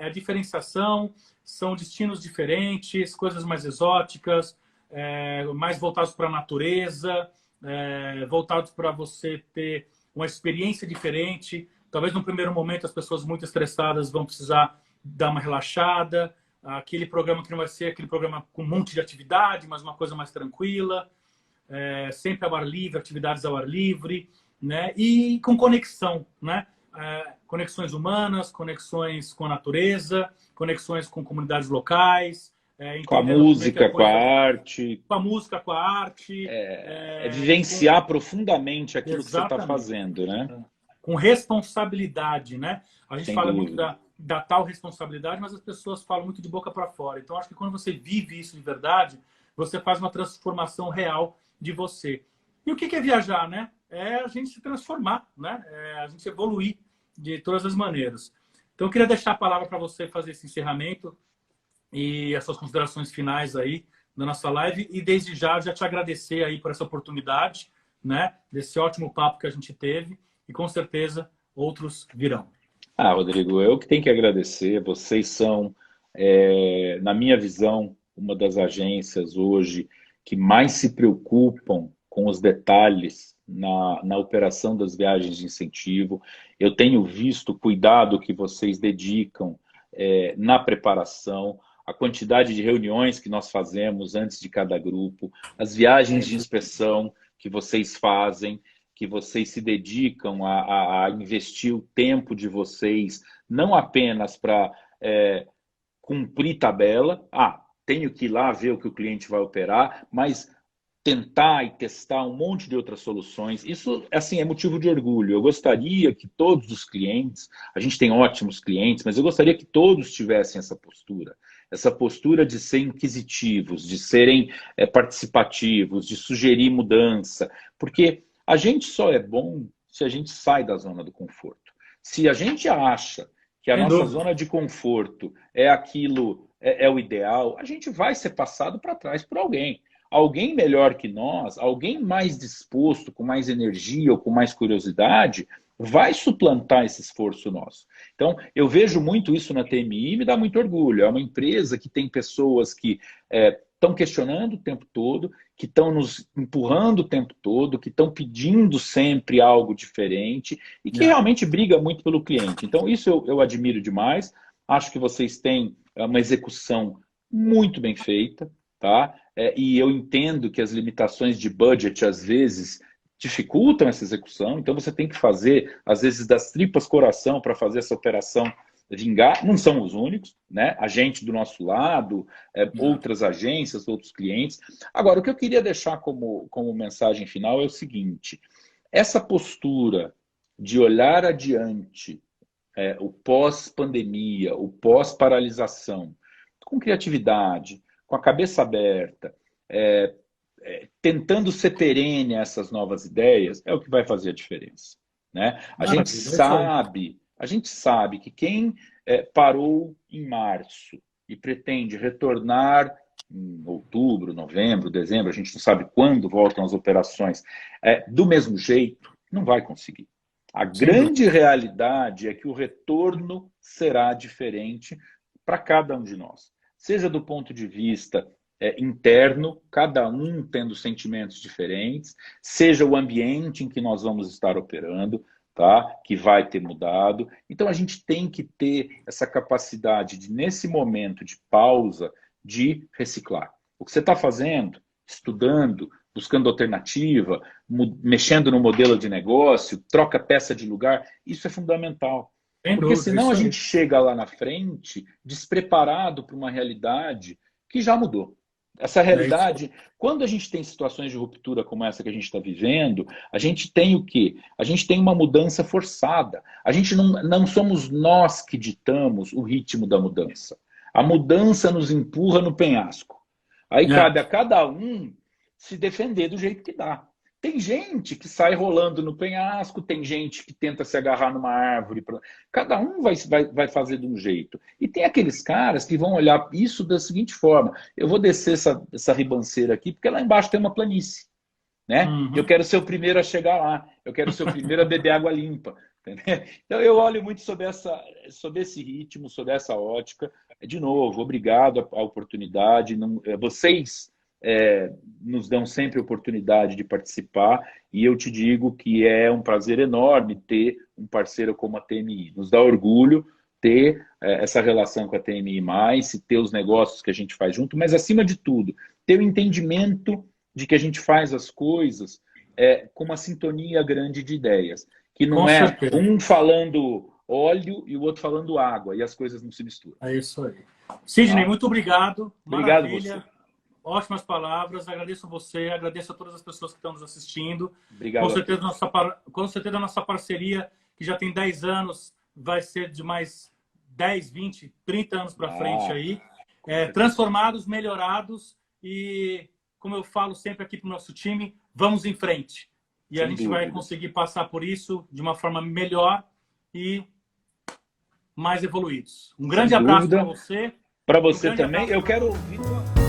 A diferenciação, são destinos diferentes, coisas mais exóticas, mais voltados para a natureza, voltados para você ter uma experiência diferente. Talvez no primeiro momento as pessoas muito estressadas vão precisar dar uma relaxada. Aquele programa que não vai ser aquele programa com um monte de atividade, mas uma coisa mais tranquila. Sempre ao ar livre, atividades ao ar livre, né? E com conexão, né? Conexões humanas, conexões com a natureza, conexões com comunidades locais, Com a música, com a arte. Com a música, com a arte. Vivenciar profundamente aquilo que você está Exatamente. fazendo, né? Com responsabilidade, né? A gente Sem fala dúvida. muito da tal responsabilidade, mas as pessoas falam muito de boca para fora. Então, acho que quando você vive isso de verdade, você faz uma transformação real de você. E o que é viajar, né? É a gente se transformar, né? A gente evoluir de todas as maneiras. Então, eu queria deixar a palavra para você fazer esse encerramento e as suas considerações finais aí da nossa live. E desde já te agradecer aí por essa oportunidade, né? Desse ótimo papo que a gente teve. E com certeza outros virão. Rodrigo, eu que tenho que agradecer. Vocês são, na minha visão, uma das agências hoje que mais se preocupam com os detalhes na operação das viagens de incentivo. Eu tenho visto o cuidado que vocês dedicam na preparação, a quantidade de reuniões que nós fazemos antes de cada grupo, as viagens de inspeção que vocês fazem, que vocês se dedicam a investir o tempo de vocês, não apenas para cumprir tabela, tenho que ir lá ver o que o cliente vai operar, mas tentar e testar um monte de outras soluções. Isso, assim, é motivo de orgulho. Eu gostaria que todos os clientes, a gente tem ótimos clientes, mas eu gostaria que todos tivessem essa postura de ser inquisitivos, de serem participativos, de sugerir mudança, porque a gente só é bom se a gente sai da zona do conforto. Se a gente acha que a nossa zona de conforto é aquilo, é o ideal, a gente vai ser passado para trás por alguém. Alguém melhor que nós, alguém mais disposto, com mais energia ou com mais curiosidade, vai suplantar esse esforço nosso. Então, eu vejo muito isso na TMI e me dá muito orgulho. É uma empresa que tem pessoas que estão questionando o tempo todo, que estão nos empurrando o tempo todo, que estão pedindo sempre algo diferente e que realmente briga muito pelo cliente. Então, isso eu admiro demais. Acho que vocês têm uma execução muito bem feita, tá? E eu entendo que as limitações de budget, às vezes, dificultam essa execução. Então, você tem que fazer, às vezes, das tripas coração para fazer essa operação vingar. Não são os únicos, né? A gente do nosso lado, outras agências, outros clientes. Agora, o que eu queria deixar como mensagem final é o seguinte: essa postura de olhar adiante, o pós-pandemia, o pós-paralisação, com criatividade, com a cabeça aberta, tentando ser perene a essas novas ideias, é o que vai fazer a diferença, né? A gente sabe que quem parou em março e pretende retornar em outubro, novembro, dezembro, a gente não sabe quando voltam as operações, do mesmo jeito, não vai conseguir. A grande realidade é que o retorno será diferente para cada um de nós. Seja do ponto de vista interno, cada um tendo sentimentos diferentes, seja o ambiente em que nós vamos estar operando, tá? Que vai ter mudado. Então, a gente tem que ter essa capacidade de, nesse momento de pausa, de reciclar. O que você está fazendo, estudando, buscando alternativa, mexendo no modelo de negócio, troca peça de lugar, isso é fundamental. Sem Porque dúvida, senão a isso aí. gente chega lá na frente despreparado para uma realidade que já mudou. Essa É isso aí. realidade, quando a gente tem situações de ruptura como essa que a gente está vivendo, a gente tem o quê? A gente tem uma mudança forçada. A gente não somos nós que ditamos o ritmo da mudança. A mudança nos empurra no penhasco. Aí É. cabe a cada um se defender do jeito que dá. Tem gente que sai rolando no penhasco, tem gente que tenta se agarrar numa árvore. Cada um vai fazer de um jeito. E tem aqueles caras que vão olhar isso da seguinte forma: eu vou descer essa ribanceira aqui, porque lá embaixo tem uma planície. Né? Eu Uhum. quero ser o primeiro a chegar lá, eu quero ser o primeiro a beber água limpa. Entendeu? Então eu olho muito sobre esse ritmo, sobre essa ótica. De novo, obrigado a oportunidade. Vocês nos dão sempre a oportunidade de participar e eu te digo que é um prazer enorme ter um parceiro como a TMI. Nos dá orgulho ter essa relação com a TMI+, e ter os negócios que a gente faz junto, mas acima de tudo, ter o entendimento de que a gente faz as coisas com uma sintonia grande de ideias, que Com não é certeza. um falando óleo e o outro falando água, e as coisas não se misturam. É isso aí. Sidney, Tá? muito obrigado. Obrigado você. Maravilha. Ótimas palavras. Agradeço você, agradeço a todas as pessoas que estão nos assistindo. Com Obrigado a certeza, todos. com certeza a nossa parceria, que já tem 10 anos, vai ser de mais 10, 20, 30 anos para frente aí. Transformados, melhorados e, como eu falo sempre aqui para o nosso time, vamos em frente. E a Sem gente vai dúvida. conseguir passar por isso de uma forma melhor e mais evoluídos. Um grande Sem abraço para dúvida. você. Para Um você grande também. abraço Eu para quero ouvir